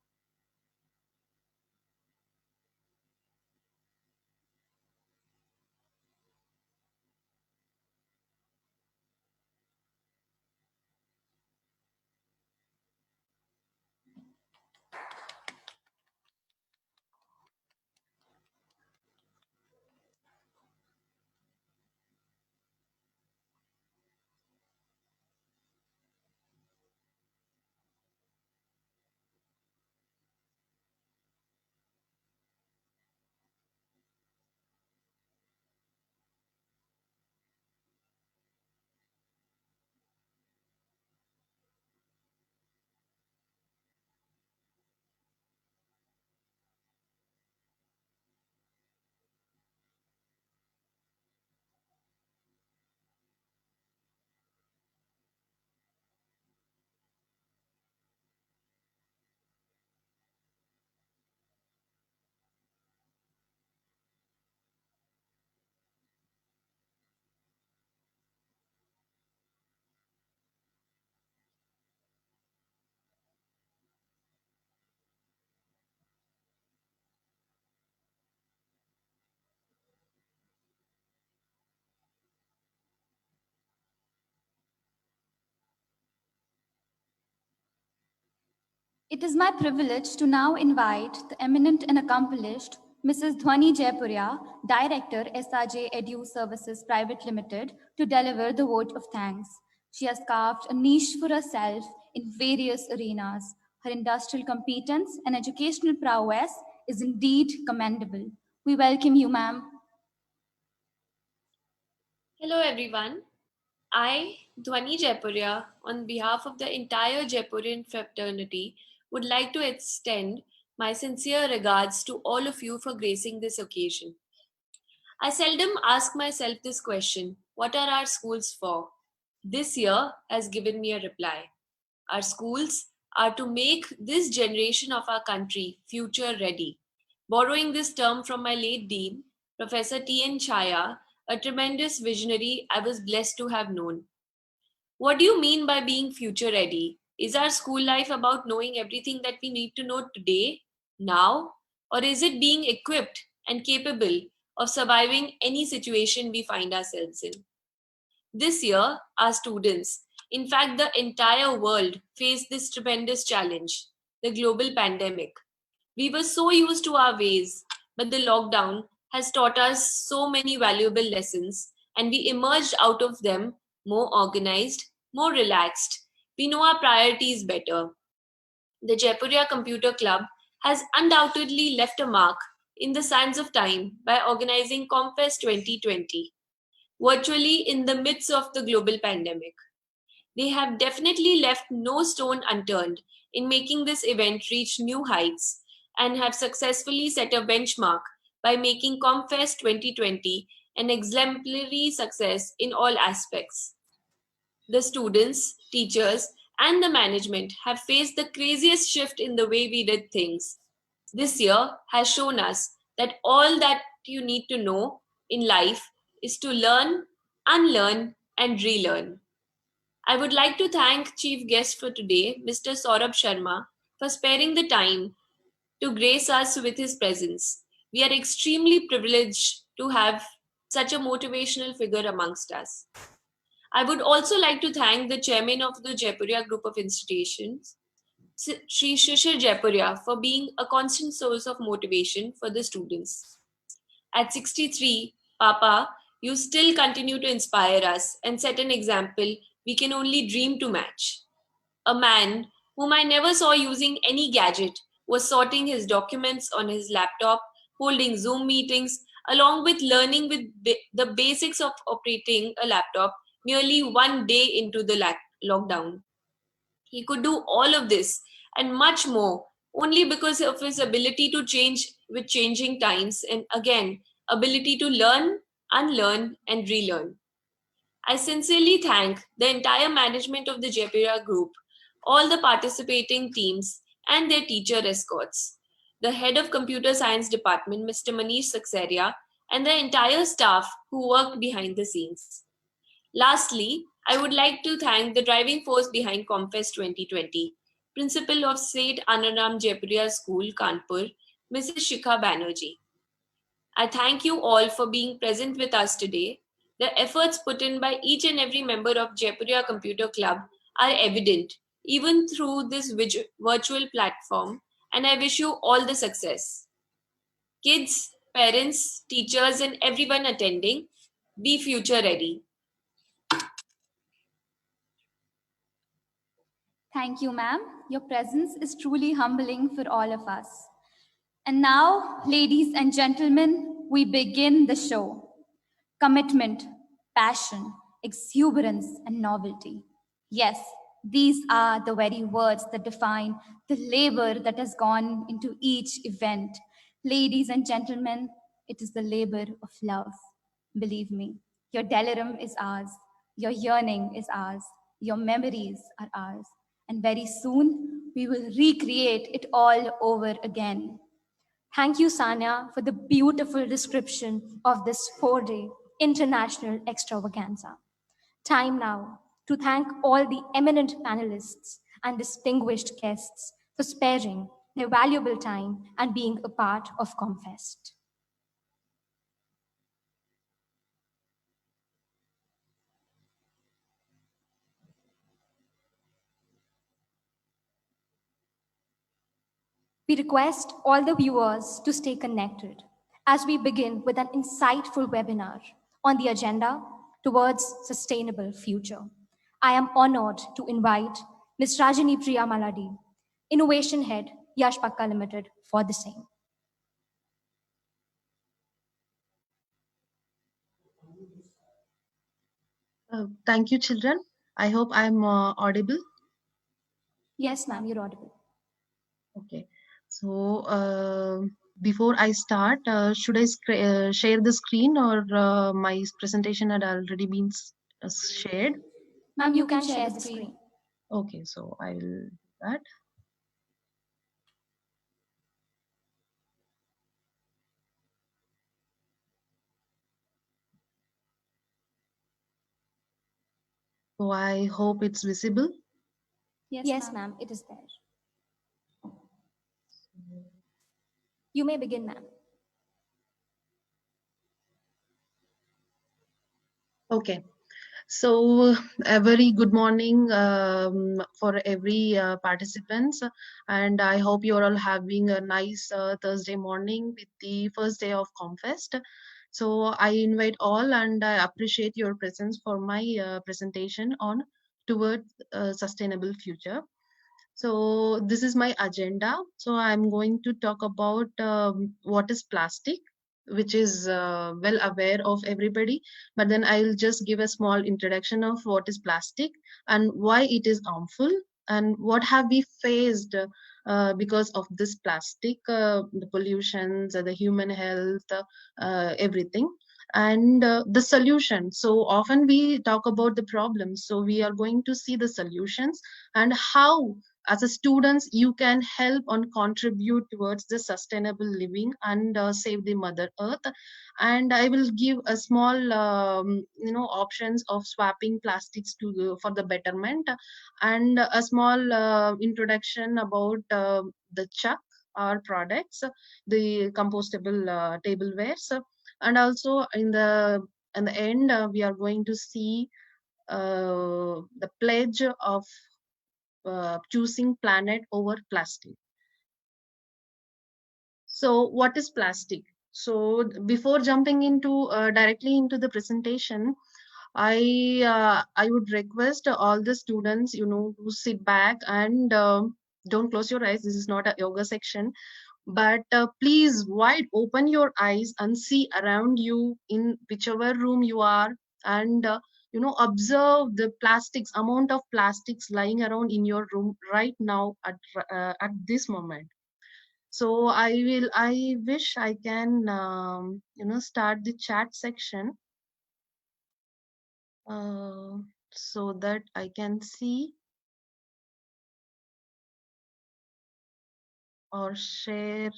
It is my privilege to now invite the eminent and accomplished Mrs. Dhwani Jaipuria, Director, SRJ Edu Services Private Limited, to deliver the vote of thanks. She has carved a niche for herself in various arenas. Her industrial competence and educational prowess is indeed commendable. We welcome you, ma'am.
Hello, everyone. I, Dhwani Jaipuria, on behalf of the entire Jaipurian fraternity, would like to extend my sincere regards to all of you for gracing this occasion. I seldom ask myself this question: what are our schools for? This year has given me a reply. Our schools are to make this generation of our country future ready. Borrowing this term from my late dean, Professor T.N. Chaya, a tremendous visionary I was blessed to have known. What do you mean by being future ready? Is our school life about knowing everything that we need to know today, now, or is it being equipped and capable of surviving any situation we find ourselves in? This year, our students, in fact, the entire world, faced this tremendous challenge, the global pandemic. We were so used to our ways, but the lockdown has taught us so many valuable lessons, and we emerged out of them more organized, more relaxed. We know our priorities better. The Jaipuria Computer Club has undoubtedly left a mark in the sands of time by organizing ComFest 2020, virtually in the midst of the global pandemic. They have definitely left no stone unturned in making this event reach new heights and have successfully set a benchmark by making ComFest 2020 an exemplary success in all aspects. The students, teachers, and the management have faced the craziest shift in the way we did things. This year has shown us that all that you need to know in life is to learn, unlearn, and relearn. I would like to thank Chief Guest for today, Mr. Saurabh Sharma, for sparing the time to grace us with his presence. We are extremely privileged to have such a motivational figure amongst us. I would also like to thank the chairman of the Jaipuria Group of Institutions, Sri Shishir Jaipuria, for being a constant source of motivation for the students. At 63, Papa, you still continue to inspire us and set an example we can only dream to match. A man whom I never saw using any gadget was sorting his documents on his laptop, holding Zoom meetings, along with learning the basics of operating a laptop nearly one day into the lockdown. He could do all of this and much more only because of his ability to change with changing times and again, ability to learn, unlearn, and relearn. I sincerely thank the entire management of the Jaipuria Group, all the participating teams, and their teacher escorts, the head of Computer Science Department, Mr. Manish Saksaria, and the entire staff who worked behind the scenes. Lastly, I would like to thank the driving force behind ComFest 2020, Principal of St. Anaram Jaipuria School, Kanpur, Mrs. Shikha Banerjee. I thank you all for being present with us today. The efforts put in by each and every member of Jaipuria Computer Club are evident, even through this virtual platform, and I wish you all the success. Kids, parents, teachers, and everyone attending, be future ready.
Thank you, ma'am. Your presence is truly humbling for all of us. And now, ladies and gentlemen, we begin the show. Commitment, passion, exuberance, and novelty. Yes, these are the very words that define the labor that has gone into each event. Ladies and gentlemen, it is the labor of love. Believe me, your delirium is ours, your yearning is ours, your memories are ours, and very soon we will recreate it all over again.
Thank you, Sanya, for the beautiful description of this 4-day international extravaganza. Time now to thank all the eminent panelists and distinguished guests for sparing their valuable time and being a part of ComFest. We request all the viewers to stay connected as we begin with an insightful webinar on the agenda towards sustainable future. I am honored to invite Ms. Rajini Priya Maladi, Innovation Head, Yash Pakka Limited, for the same.
Thank you, children. I hope I'm audible.
Yes, ma'am, you're audible.
Okay. So before I start, should I share the screen or my presentation had already been shared?
Ma'am, you can share the screen.
Okay, so I will do that. So I hope it's visible.
Yes, ma'am, it is there. You may begin, ma'am.
Okay. So a very good morning for every participants, and I hope you're all having a nice Thursday morning with the first day of Comfest. So I invite all, and I appreciate your presence for my presentation on towards sustainable future. So this is my agenda. So I'm going to talk about what is plastic, which is well aware of everybody. But then I'll just give a small introduction of what is plastic and why it is harmful and what have we faced because of this plastic, the pollutions, the human health, everything. And the solution. So often we talk about the problems. So we are going to see the solutions and how as a students you can help and contribute towards the sustainable living and save the mother earth. And I will give a small options of swapping plastics to for the betterment, and a small introduction about the chuck our products, the compostable tablewares, and also in the end we are going to see the pledge of choosing planet over plastic. So what is plastic? So before jumping into directly into the presentation, I would request all the students, to sit back and don't close your eyes. This is not a yoga section, but please wide open your eyes and see around you in whichever room you are, and observe the plastics amount of plastics lying around in your room right now at this moment. So I wish I can start the chat section uh, so that I can see or share.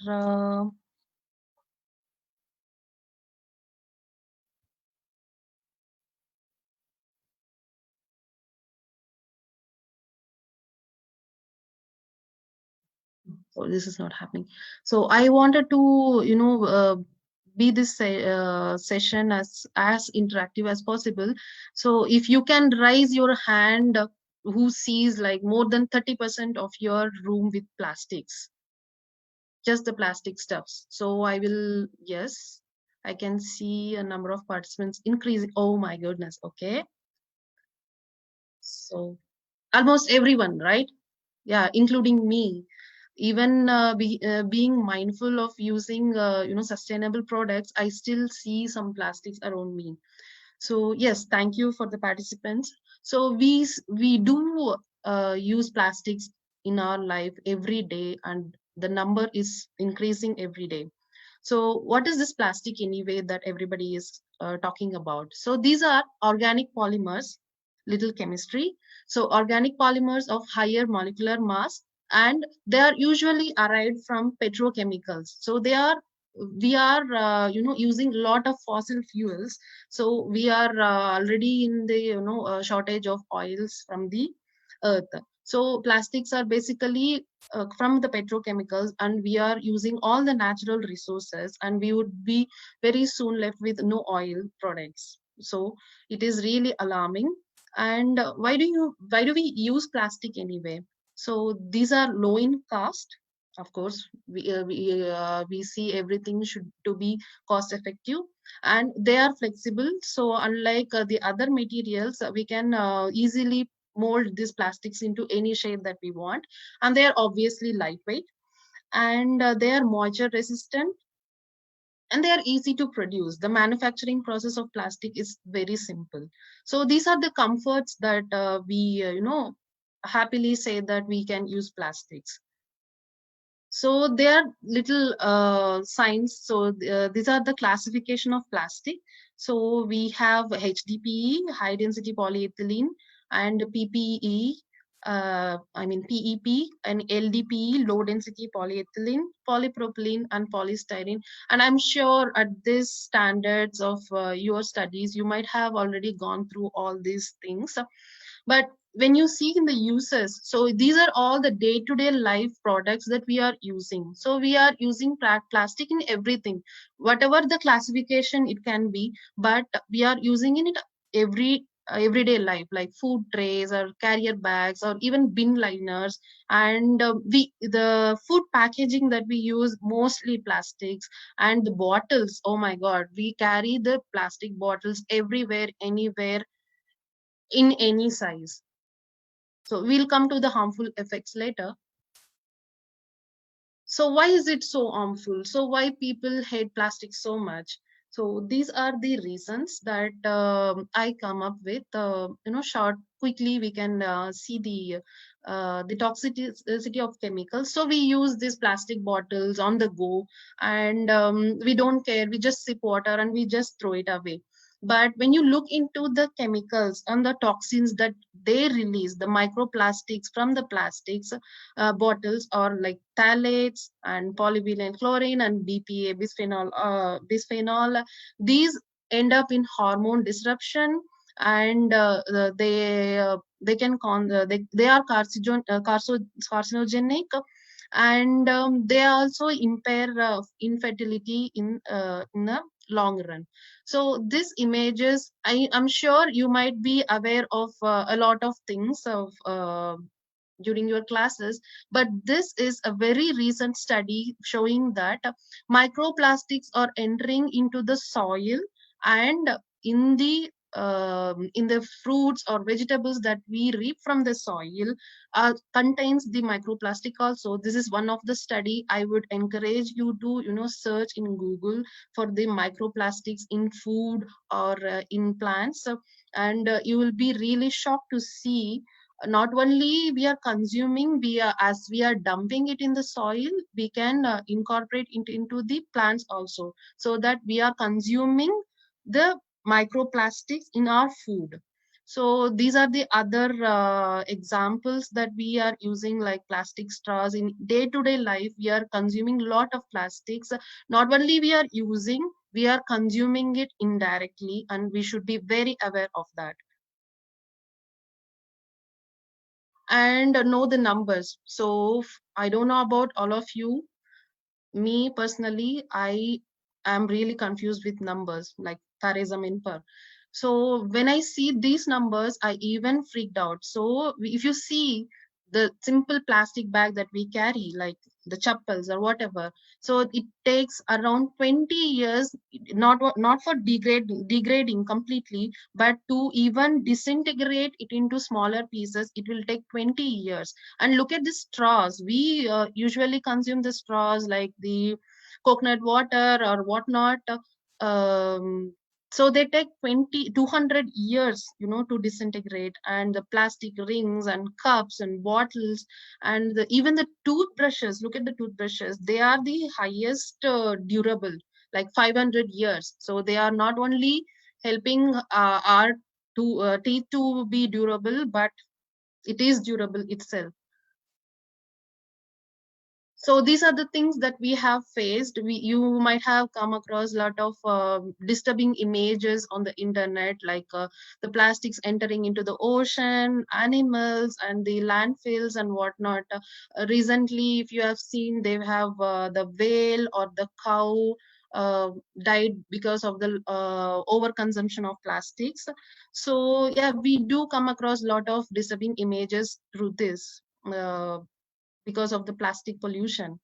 So this is not happening. So I wanted to be this session as interactive as possible. So if you can raise your hand, who sees like more than 30% of your room with plastics, just the plastic stuffs. So I will, yes, I can see a number of participants increasing. Oh my goodness. Okay. So almost everyone, right? Yeah, including me. Even being mindful of using sustainable products, I still see some plastics around me. So yes, thank you for the participants. So we do use plastics in our life every day, and the number is increasing every day. So what is this plastic anyway that everybody is talking about? So these are organic polymers, little chemistry. So organic polymers of higher molecular mass, and they are usually arrived from petrochemicals. So we are using a lot of fossil fuels. So we are already in the shortage of oils from the earth. So plastics are basically from the petrochemicals, and we are using all the natural resources, and we would be very soon left with no oil products. So it is really alarming. And why do we use plastic anyway? So these are low in cost. Of course, we see everything should to be cost effective, and they are flexible. So unlike the other materials, we can easily mold these plastics into any shape that we want, and they are obviously lightweight, and they are moisture resistant, and they are easy to produce. The manufacturing process of plastic is very simple. So these are the comforts that we happily say that we can use plastics. So there are little signs. So these are the classification of plastic. So we have HDPE, high density polyethylene, and PPE, PEP, and LDPE, low density polyethylene, polypropylene, and polystyrene. And I'm sure at this standards of your studies, you might have already gone through all these things. But when you see in the uses, so these are all the day-to-day life products that we are using. So we are using plastic in everything, whatever the classification it can be, but we are using in it everyday life, like food trays or carrier bags or even bin liners. And we the food packaging that we use mostly plastics. And the bottles, oh my god, we carry the plastic bottles everywhere, anywhere, in any size. So we'll come to the harmful effects later. So why is it so harmful? So why people hate plastic so much? So these are the reasons that I come up with. Short, quickly we can see the toxicity of chemicals. So we use these plastic bottles on the go, and we don't care. We just sip water and we just throw it away. But when you look into the chemicals and the toxins that they release, the microplastics from the plastics bottles, or like phthalates and polyvinyl chlorine and BPA, bisphenol, these end up in hormone disruption, and they can they are carcinogenic, and they also impair infertility in the long run. So these images, I'm sure you might be aware of a lot of things of during your classes, but this is a very recent study showing that microplastics are entering into the soil, and in the fruits or vegetables that we reap from the soil contains the microplastic also. This is one of the study. I would encourage you to search in Google for the microplastics in food or in plants, and you will be really shocked to see not only we are consuming, we are, as we are dumping it in the soil, we can incorporate it into the plants also, so that we are consuming the microplastics in our food. So these are the other examples that we are using, like plastic straws in day-to-day life. We are consuming a lot of plastics. Not only we are using, we are consuming it indirectly, and we should be very aware of that and know the numbers. So I don't know about all of you. Me personally, I am really confused with numbers like Theresa Minper. So when I see these numbers, I even freaked out. So if you see the simple plastic bag that we carry, like the chappals or whatever, so it takes around 20 years, not for degrading completely, but to even disintegrate it into smaller pieces, it will take 20 years. And look at the straws. We usually consume the straws like the coconut water or whatnot. Um, so they take 200 years to disintegrate. And the plastic rings and cups and bottles, and even the toothbrushes, look at the toothbrushes, they are the highest durable, like 500 years. So they are not only helping our teeth to be durable, but it is durable itself. So these are the things that we have faced. You might have come across a lot of disturbing images on the internet, like the plastics entering into the ocean, animals, and the landfills and whatnot. Recently, if you have seen, they have the whale or the cow died because of the overconsumption of plastics. So yeah, we do come across a lot of disturbing images through this. Because of the plastic pollution.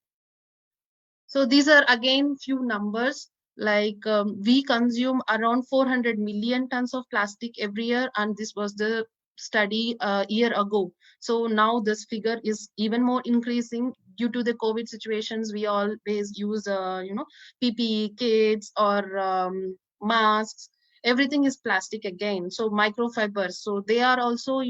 So these are again few numbers, like we consume around 400 million tons of plastic every year, and this was the study a year ago. So now this figure is even more increasing due to the COVID situations. We always use PPE kits or masks. Everything is plastic again. So microfibers, so they are also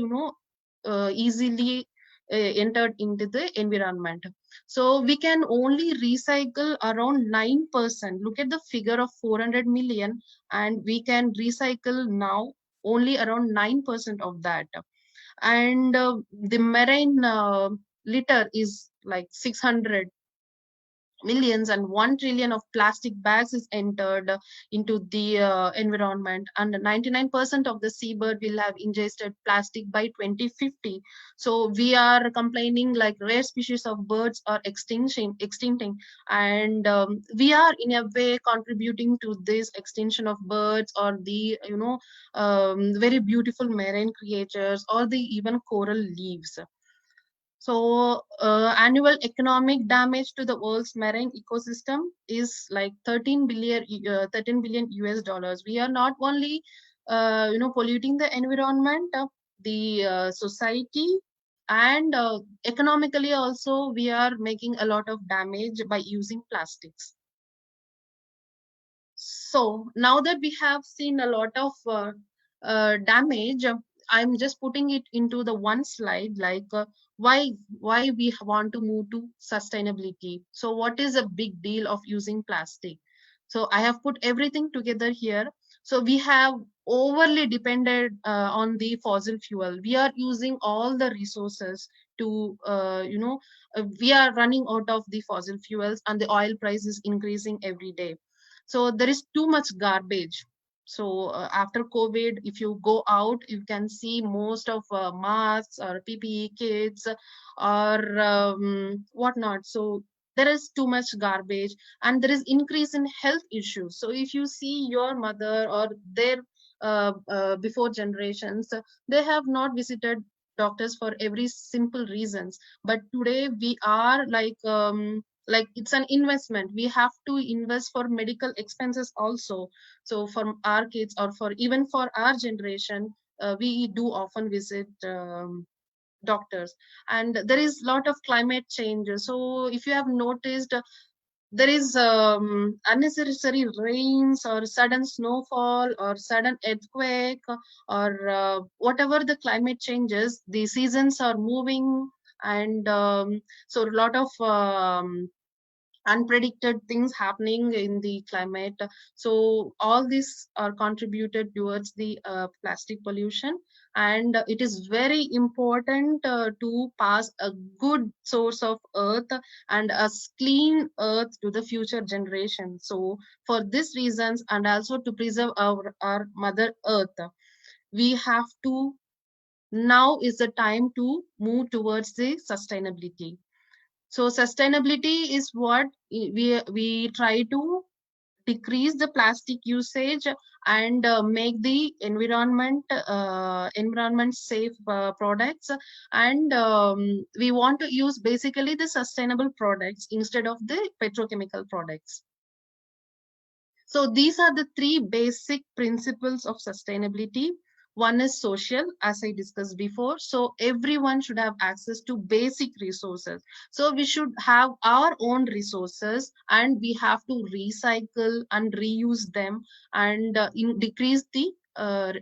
easily entered into the environment. So we can only recycle around 9%. Look at the figure of 400 million, and we can recycle now only around 9% of that. And the marine litter is like 600 millions and 1 trillion of plastic bags is entered into the environment, and 99% of the seabird will have ingested plastic by 2050. So we are complaining like rare species of birds are extincting, and we are in a way contributing to this extinction of birds, or the very beautiful marine creatures, or the even coral leaves. So annual economic damage to the world's marine ecosystem is like 13 billion US dollars. We are not only polluting the environment, the society, and economically also we are making a lot of damage by using plastics. So now that we have seen a lot of damage, I'm just putting it into the one slide, like why we want to move to sustainability. So what is a big deal of using plastic? So I have put everything together here. So we have overly depended on the fossil fuel. We are using all the resources to we are running out of the fossil fuels, and the oil price is increasing every day. So there is too much garbage. So after COVID, if you go out, you can see most of masks or PPE kits or whatnot. So there is too much garbage, and there is increase in health issues. So if you see your mother or their before generations, they have not visited doctors for every simple reasons. But today we are like it's an investment. We have to invest for medical expenses also. So for our kids, or for even for our generation, we do often visit doctors. And there is a lot of climate change. So if you have noticed, there is unnecessary rains, or sudden snowfall, or sudden earthquake, or whatever the climate changes, the seasons are moving, and so a lot of unpredicted things happening in the climate. So all these are contributed towards the plastic pollution, and it is very important to pass a good source of earth and a clean earth to the future generation. So for these reasons, and also to preserve our mother earth, we have to, now is the time to move towards the sustainability. So sustainability is what we try to decrease the plastic usage, and make the environment safe products, and we want to use basically the sustainable products instead of the petrochemical products. So these are the three basic principles of sustainability. One is social, as I discussed before. So everyone should have access to basic resources. So we should have our own resources, and we have to recycle and reuse them, and decrease the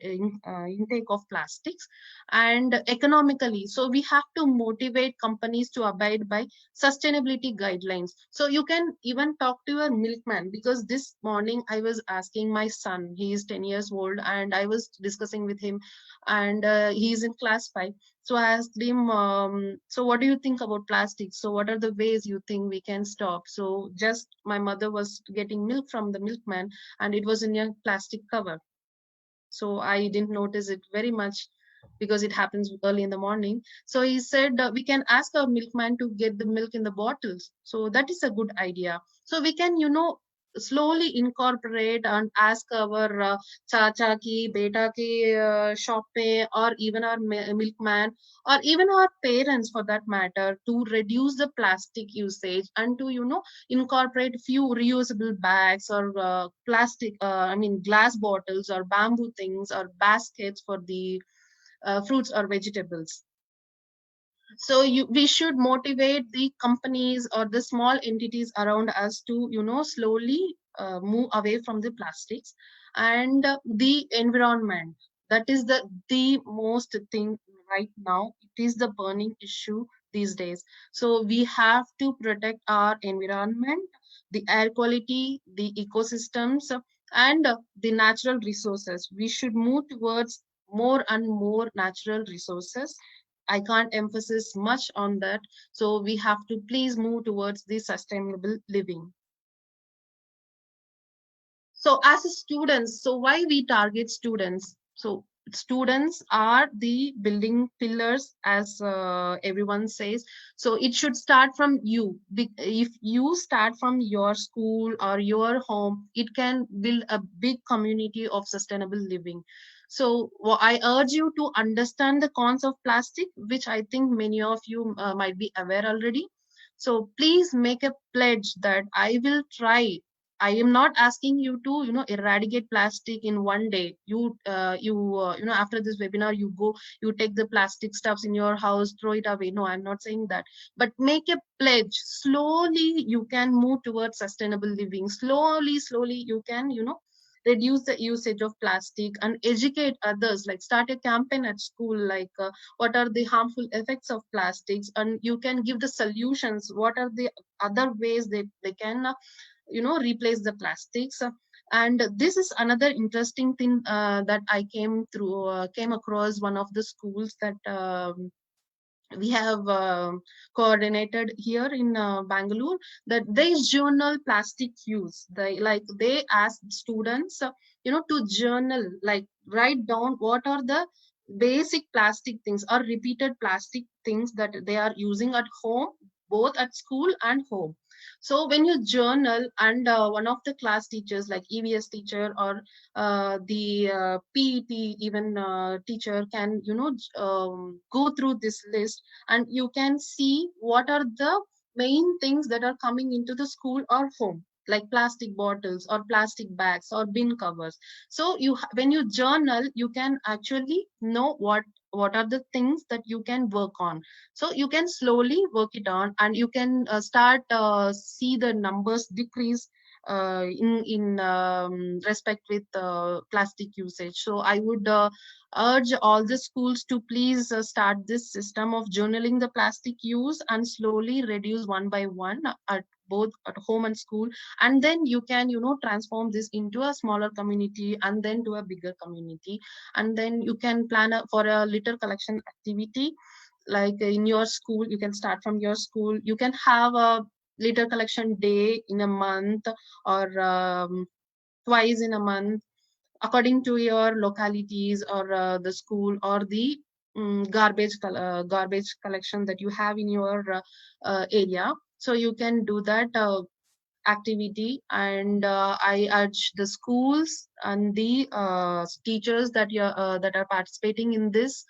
intake of plastics. And economically, so we have to motivate companies to abide by sustainability guidelines. So you can even talk to your milkman, because this morning I was asking my son, he is 10 years old, and I was discussing with him, and he is in class 5. So I asked him, so what do you think about plastic? So what are the ways you think we can stop? So just my mother was getting milk from the milkman, and it was in a plastic cover. So I didn't notice it very much, because it happens early in the morning. So he said, we can ask our milkman to get the milk in the bottles. So that is a good idea. So we can, slowly incorporate and ask our chacha ki, beta ki shop pe, or even our milkman, or even our parents for that matter, to reduce the plastic usage, and to, incorporate few reusable bags, or glass bottles, or bamboo things, or baskets for the fruits or vegetables. So we should motivate the companies or the small entities around us to, slowly move away from the plastics. And the environment, that is the most thing right now. It is the burning issue these days. So we have to protect our environment, the air quality, the ecosystems, and the natural resources. We should move towards more and more natural resources, I can't emphasize much on that. So we have to please move towards the sustainable living. So as a students, so why we target students? So students are the building pillars, as everyone says. So it should start from you. If you start from your school or your home, it can build a big community of sustainable living. So I urge you to understand the cons of plastic, which I think many of you might be aware already. So please make a pledge that I will try. I am not asking you to, eradicate plastic in one day. After this webinar, you take the plastic stuffs in your house, throw it away. No, I'm not saying that. But make a pledge. Slowly, you can move towards sustainable living. Slowly, you can, reduce the usage of plastic and educate others. Like start a campaign at school, like what are the harmful effects of plastics, and you can give the solutions. What are the other ways they can replace the plastics. And this is another interesting thing that I came across one of the schools that we have coordinated here in Bangalore, that they journal plastic use. They ask students to journal, like write down what are the basic plastic things or repeated plastic things that they are using at home, both at school and home. So when you journal, and one of the class teachers, like EVS teacher or the PET even teacher, can go through this list, and you can see what are the main things that are coming into the school or home, like plastic bottles or plastic bags or bin covers. So when you journal, you can actually know what are the things that you can work on. So you can slowly work it on, and you can start see the numbers decrease in respect with plastic usage. So I would urge all the schools to please start this system of journaling the plastic use and slowly reduce one by one at both at home and school. And then you can transform this into a smaller community, and then to a bigger community. And then you can plan for a litter collection activity, like in your school. You can start from your school. You can have a litter collection day in a month, or twice in a month, according to your localities, or the school, or the garbage collection that you have in your area. So you can do that activity. And I urge the schools and the teachers that are participating in this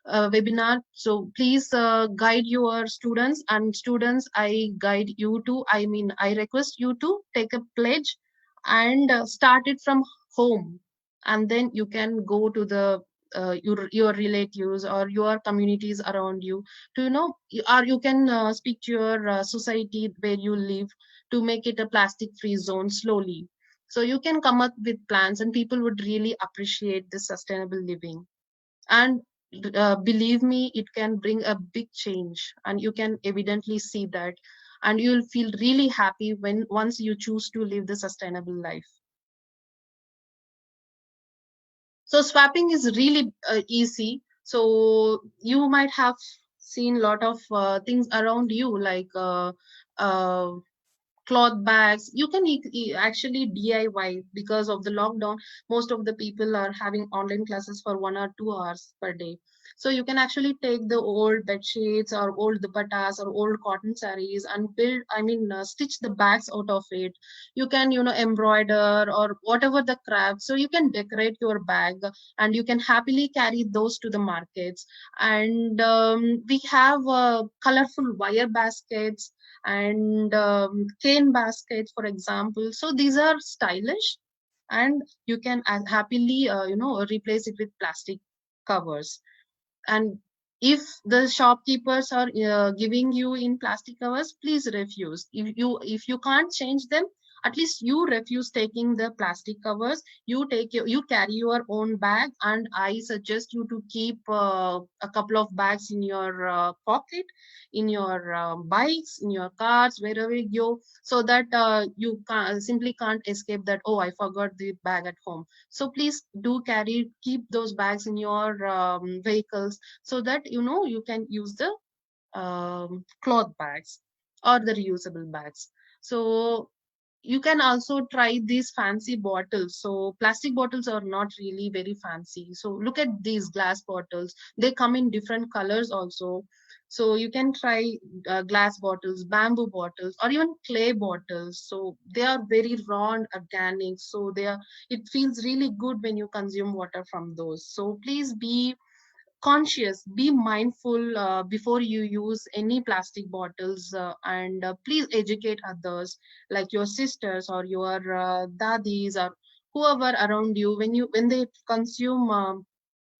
webinar. So please guide your students, and students, I guide you to, I request you to take a pledge and start it from home. And then you can go to the your relatives or your communities around you to or you can speak to your society where you live to make it a plastic free zone slowly. So you can come up with plans, and people would really appreciate this sustainable living. And believe me, it can bring a big change, and you can evidently see that, and you'll feel really happy once you choose to live the sustainable life. So swapping is really easy. So you might have seen a lot of things around you, like uh, cloth bags. You can actually DIY. Because of the lockdown, most of the people are having online classes for 1 or 2 hours per day. So you can actually take the old bed sheets or old dupattas or old cotton sarees and stitch the bags out of it. You can embroider or whatever the craft, so you can decorate your bag, and you can happily carry those to the markets. And we have colorful wire baskets and cane baskets, for example. So these are stylish, and you can happily replace it with plastic covers. And if the shopkeepers are giving you in plastic covers, please refuse. If you can't change them, at least you refuse taking the plastic covers. You carry your own bag, and I suggest you to keep a couple of bags in your pocket, in your bikes, in your cars, wherever you go, so that you simply can't escape that, oh, I forgot the bag at home. So please do keep those bags in your vehicles, so that you can use the cloth bags or the reusable bags. So you can also try these fancy bottles. So plastic bottles are not really very fancy. So look at these glass bottles. They come in different colors also. So you can try glass bottles, bamboo bottles, or even clay bottles. So they are very raw and organic. So it feels really good when you consume water from those. So please be conscious, be mindful before you use any plastic bottles, and please educate others, like your sisters or your dadis or whoever around you. When they consume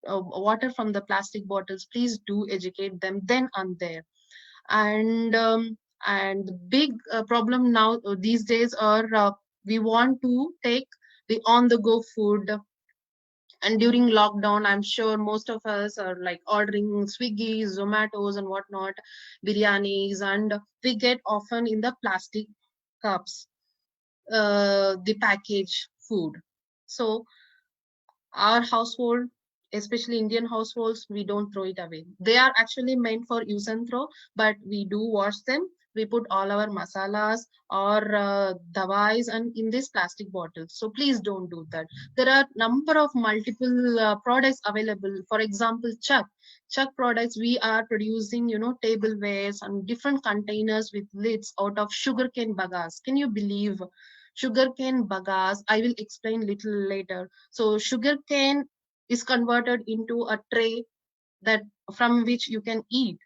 water from the plastic bottles, please do educate them then and there. And the big problem now these days are, we want to take the on the go food. And during lockdown, I'm sure most of us are like ordering Swiggy, Zomatos, and whatnot, biryanis, and we get often in the plastic cups, the packaged food. So our household, especially Indian households, we don't throw it away. They are actually meant for use and throw, but we do wash them. We put all our masalas or dawais and in these plastic bottles. So please don't do that. There are number of multiple products available. For example, Chuck products, we are producing, tablewares and different containers with lids out of sugarcane bagasse. Can you believe? Sugarcane bagasse, I will explain little later. So sugarcane is converted into a tray that from which you can eat.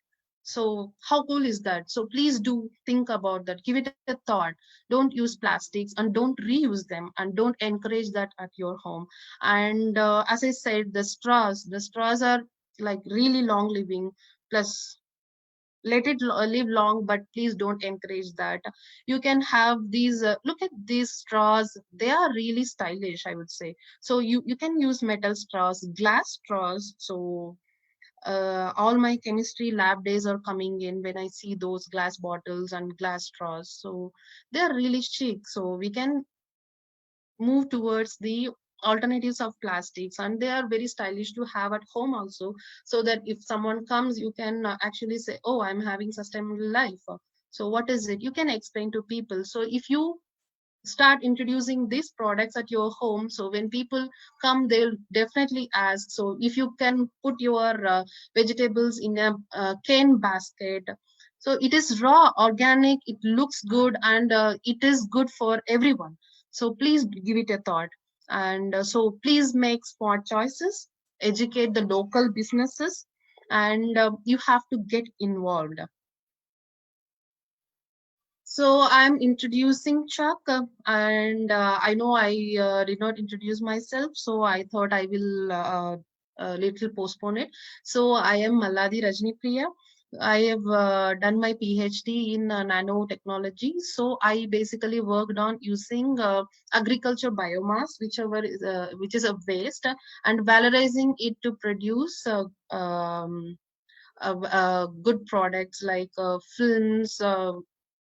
So how cool is that? So please do think about that. Give it a thought. Don't use plastics and don't reuse them, and don't encourage that at your home. And as I said, the straws are like really long living. Plus, let it live long, but please don't encourage that. You can have these, look at these straws. They are really stylish, I would say. So you can use metal straws, glass straws. So all my chemistry lab days are coming in when I see those glass bottles and glass straws. So they are really chic. So we can move towards the alternatives of plastics, and they are very stylish to have at home also, so that if someone comes, you can actually say, oh, I'm having sustainable life. So what is it? You can explain to people. So if you start introducing these products at your home, so when people come, they'll definitely ask. So if you can put your vegetables in a cane basket, so it is raw, organic, it looks good, and it is good for everyone. So please give it a thought. And so please make smart choices, educate the local businesses, and you have to get involved. So I'm introducing Chuck, and I know I did not introduce myself, so I thought I will a little postpone it. So I am Malladi Rajnipriya. I have done my PhD in nanotechnology. So I basically worked on using agriculture biomass, which is a waste, and valorizing it to produce good products like films,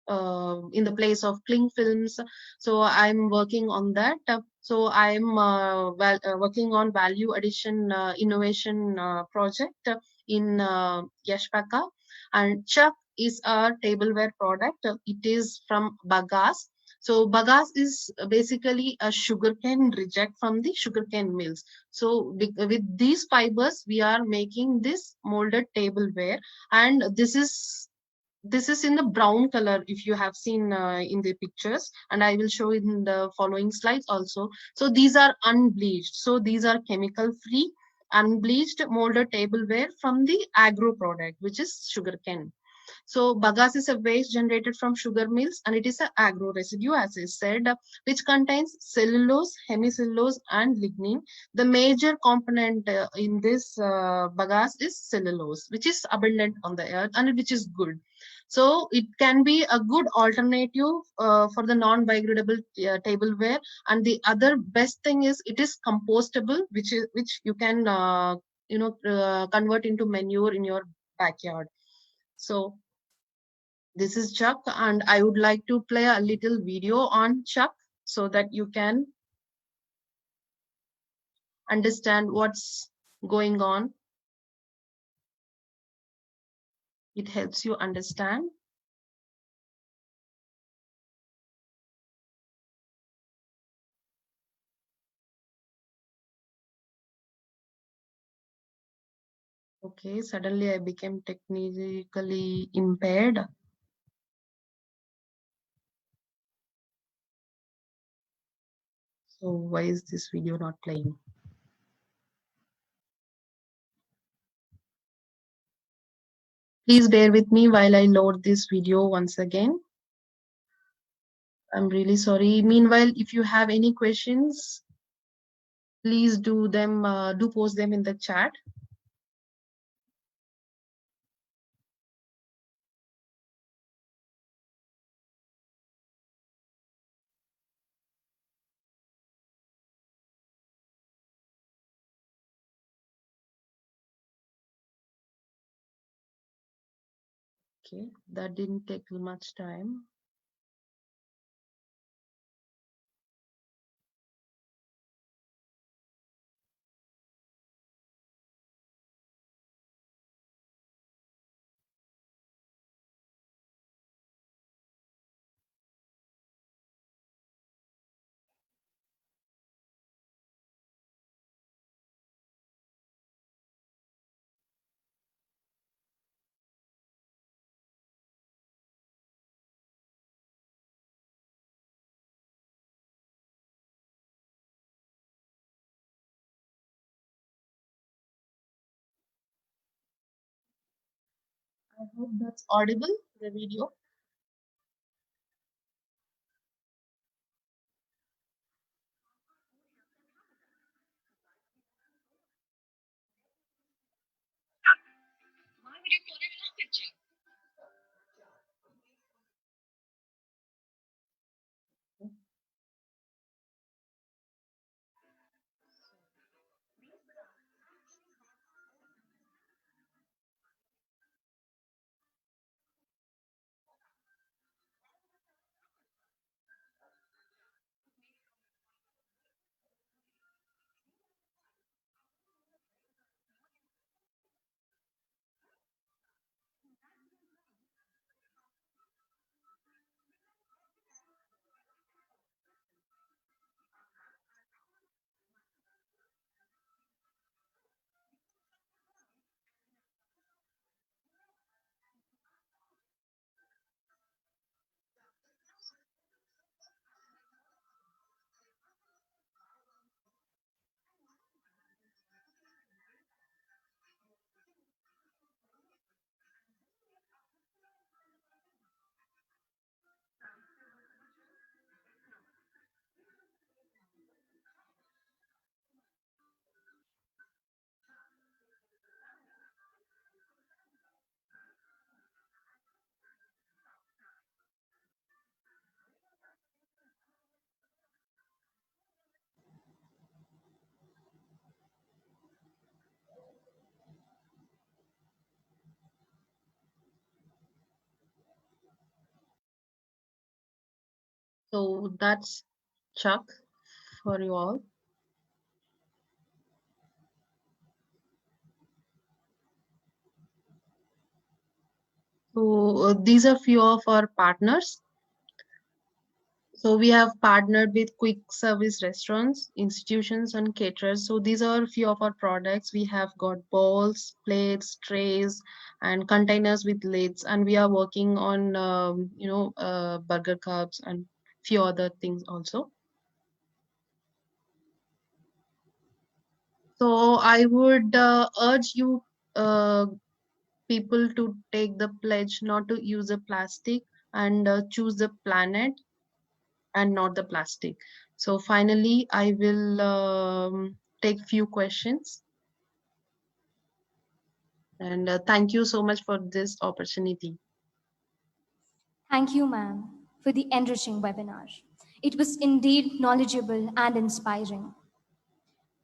in the place of cling films. So I'm working on that. So I'm working on value addition innovation project in Yashpaka. And Chuck is a tableware product. It is from bagasse. So bagasse is basically a sugarcane reject from the sugarcane mills. So with these fibers, we are making this molded tableware, and this is in the brown color, if you have seen in the pictures, and I will show in the following slides also. So these are unbleached. So these are chemical free, unbleached molded tableware from the agro product, which is sugarcane. So bagasse is a waste generated from sugar mills, and it is an agro residue, as I said, which contains cellulose, hemicellulose, and lignin. The major component in this bagasse is cellulose, which is abundant on the earth and which is good. So it can be a good alternative for the non-biodegradable tableware. And the other best thing is it is compostable, which you can convert into manure in your backyard. So this is Chuck, and I would like to play a little video on Chuck so that you can understand what's going on. It helps you understand. Okay, suddenly I became technically impaired. So why is this video not playing? Please bear with me while I load this video once again. I'm really sorry. Meanwhile, if you have any questions, please do post them in the chat. Okay, that didn't take much time. I hope that's audible, the video. So that's Chuck for you all. So these are few of our partners. So we have partnered with quick service restaurants, institutions, and caterers. So these are a few of our products. We have got bowls, plates, trays, and containers with lids. And we are working on, burger cups and few other things also. So I would urge you people to take the pledge not to use a plastic and choose the planet and not the plastic. So finally, I will take few questions. And thank you so much for this opportunity.
Thank you, ma'am, for the enriching webinar. It was indeed knowledgeable and inspiring.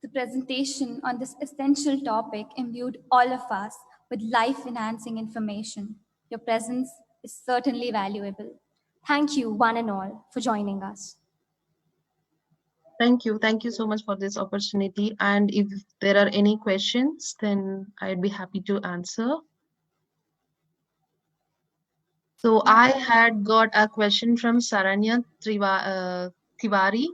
The presentation on this essential topic imbued all of us with life-enhancing information. Your presence is certainly valuable.
Thank you, one and all, for joining us.
Thank you. Thank you so much for this opportunity. And if there are any questions, then I'd be happy to answer. So I had got a question from Saranya Tiwari.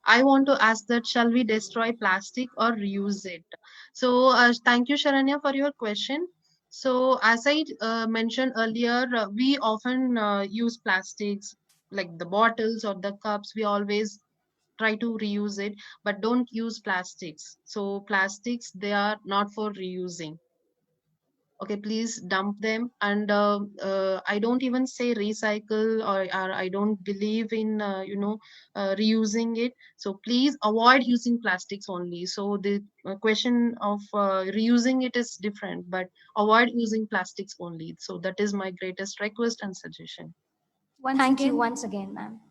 I want to ask that shall we destroy plastic or reuse it? So thank you, Sharanya, for your question. So as I mentioned earlier, we often use plastics like the bottles or the cups. We always try to reuse it, but don't use plastics. So plastics, they are not for reusing. Okay, please dump them. And I don't even say recycle, or I don't believe in reusing it. So please avoid using plastics only. So the question of reusing it is different, but avoid using plastics only. So that is my greatest request and suggestion.
Thank you once again, ma'am.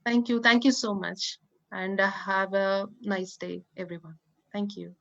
Thank you so much, and have a nice day, everyone. Thank you.